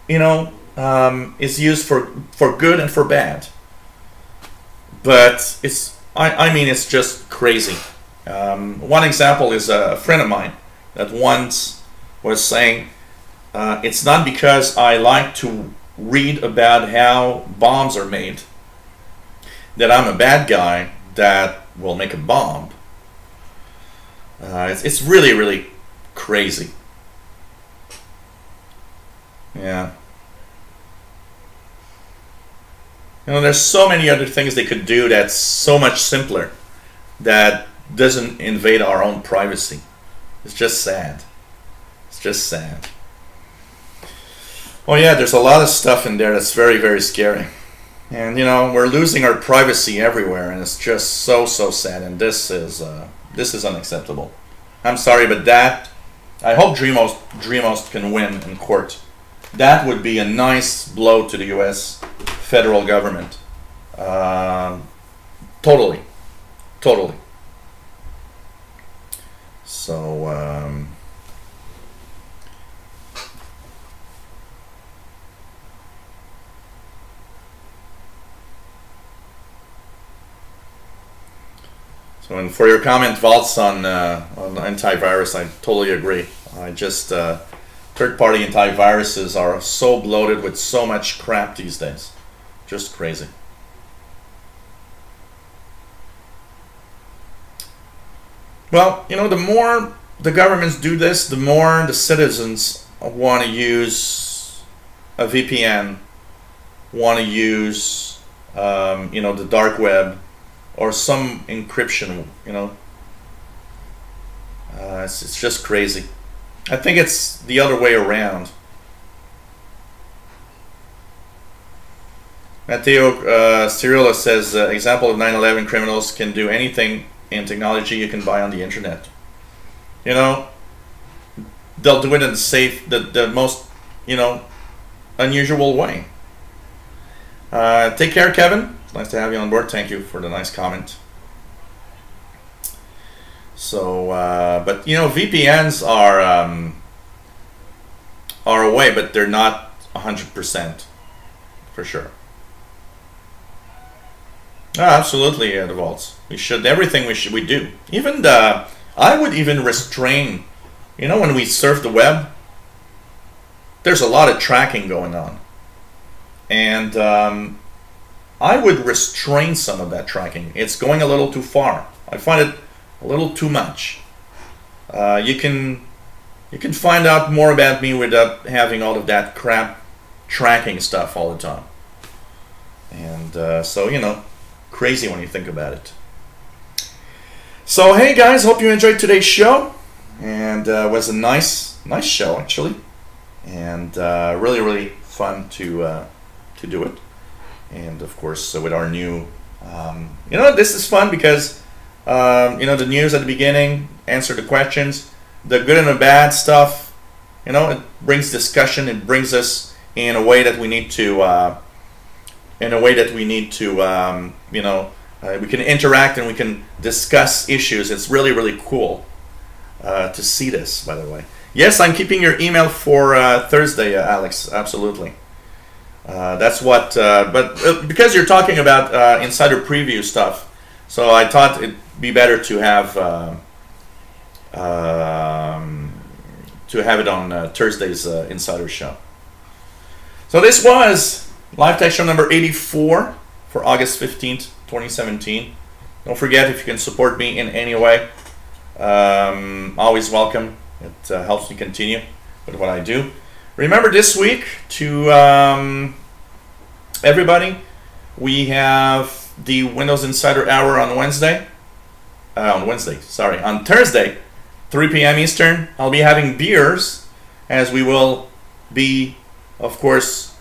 you know, is used for good and for bad. But I mean, it's just crazy. One example is a friend of mine that once was saying, it's not because I like to read about how bombs are made that I'm a bad guy that will make a bomb. It's really, really crazy. Yeah. You know, there's so many other things they could do that's so much simpler that doesn't invade our own privacy. It's just sad. It's just sad. Oh yeah, there's a lot of stuff in there that's very, very scary. And you know, we're losing our privacy everywhere, and it's just so sad. And this is unacceptable. I'm sorry, but that, I hope Dreamos can win in court. That would be a nice blow to the U.S. federal government. Totally. So, and for your comment, Valtz, on antivirus, I totally agree. I just third-party antiviruses are so bloated with so much crap these days. Just crazy. Well, you know, the more the governments do this, the more the citizens want to use a VPN, want to use, you know, the dark web, or some encryption, you know. It's just crazy. I think it's the other way around. Matteo Cirillo says, example of 9/11 criminals can do anything in technology you can buy on the internet. You know, they'll do it in the most, you know, unusual way. Take care, Kevin. It's nice to have you on board. Thank you for the nice comment. So, but you know, VPNs are a way, but they're not 100% for sure. Oh, absolutely, the vaults. We should, everything we do. Even I would even restrain. You know, when we surf the web, there's a lot of tracking going on, and I would restrain some of that tracking. It's going a little too far. I find it a little too much. You can find out more about me without having all of that crap tracking stuff all the time. And so, you know, crazy when you think about it. So hey guys, hope you enjoyed today's show, and it was a nice show actually, and really fun to do it. And of course, with our new, you know, this is fun because you know, the news at the beginning, answer the questions, the good and the bad stuff. You know, it brings discussion. It brings us in a way that we need to. You know, we can interact and we can discuss issues. It's really cool to see this, by the way. Yes, I'm keeping your email for Thursday, Alex. Absolutely. That's what, but because you're talking about insider preview stuff, so I thought it'd be better to have it on Thursday's insider show. So this was Live Tech Show number 84 for August 15th, 2017. Don't forget, if you can support me in any way, always welcome. It helps me continue with what I do. Remember this week to everybody, we have the Windows Insider Hour on Wednesday. On Thursday, 3 p.m. Eastern. I'll be having beers, as we will be, of course,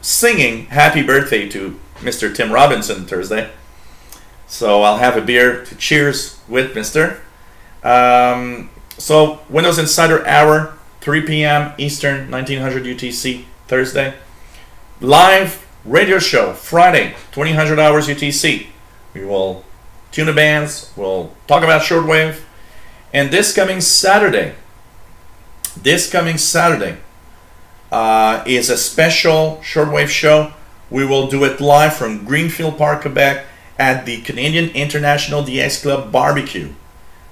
singing Happy Birthday to Mr. Tim Robinson Thursday. So I'll have a beer to cheers with Mr. So Windows Insider Hour, 3 p.m. Eastern, 1900 UTC, Thursday. Live radio show, Friday, 2000 hours UTC. We will tune the bands, we'll talk about shortwave. And this coming Saturday is a special shortwave show. We will do it live from Greenfield Park, Quebec at the Canadian International DX Club Barbecue.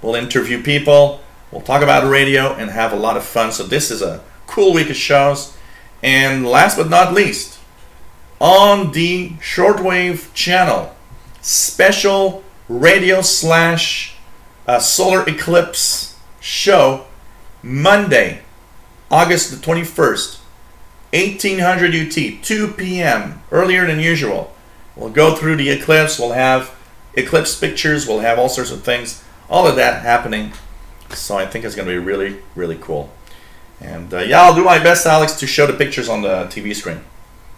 We'll interview people, we'll talk about radio and have a lot of fun. So this is a cool week of shows. And last but not least, on the shortwave channel, special radio / solar eclipse show, Monday, August the 21st, 1800 UT, 2 p.m., earlier than usual. We'll go through the eclipse, we'll have eclipse pictures, we'll have all sorts of things, all of that happening. So I think it's going to be really cool. And yeah, I'll do my best, Alex, to show the pictures on the TV screen.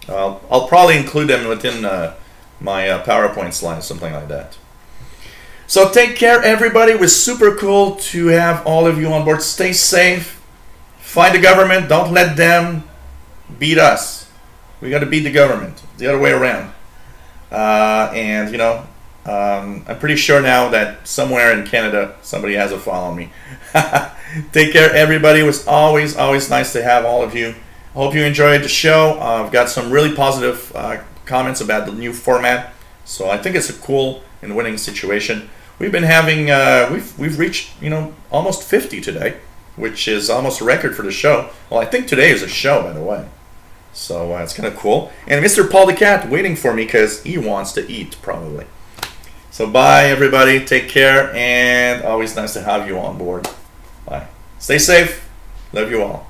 I'll probably include them within my PowerPoint slides, something like that. So take care, everybody. It was super cool to have all of you on board. Stay safe. Fight the government. Don't let them beat us. We got to beat the government. The other way around. And, you know, I'm pretty sure now that somewhere in Canada, somebody has a file on me. Take care, everybody. It was always nice to have all of you. I hope you enjoyed the show. I've got some really positive comments about the new format. So I think it's a cool and winning situation. We've been having, we've reached, you know, almost 50 today, which is almost a record for the show. Well, I think today is a show, by the way. So it's kind of cool. And Mr. Paul the Cat waiting for me because he wants to eat, probably. So bye, everybody. Take care, and always nice to have you on board. Bye. Stay safe. Love you all.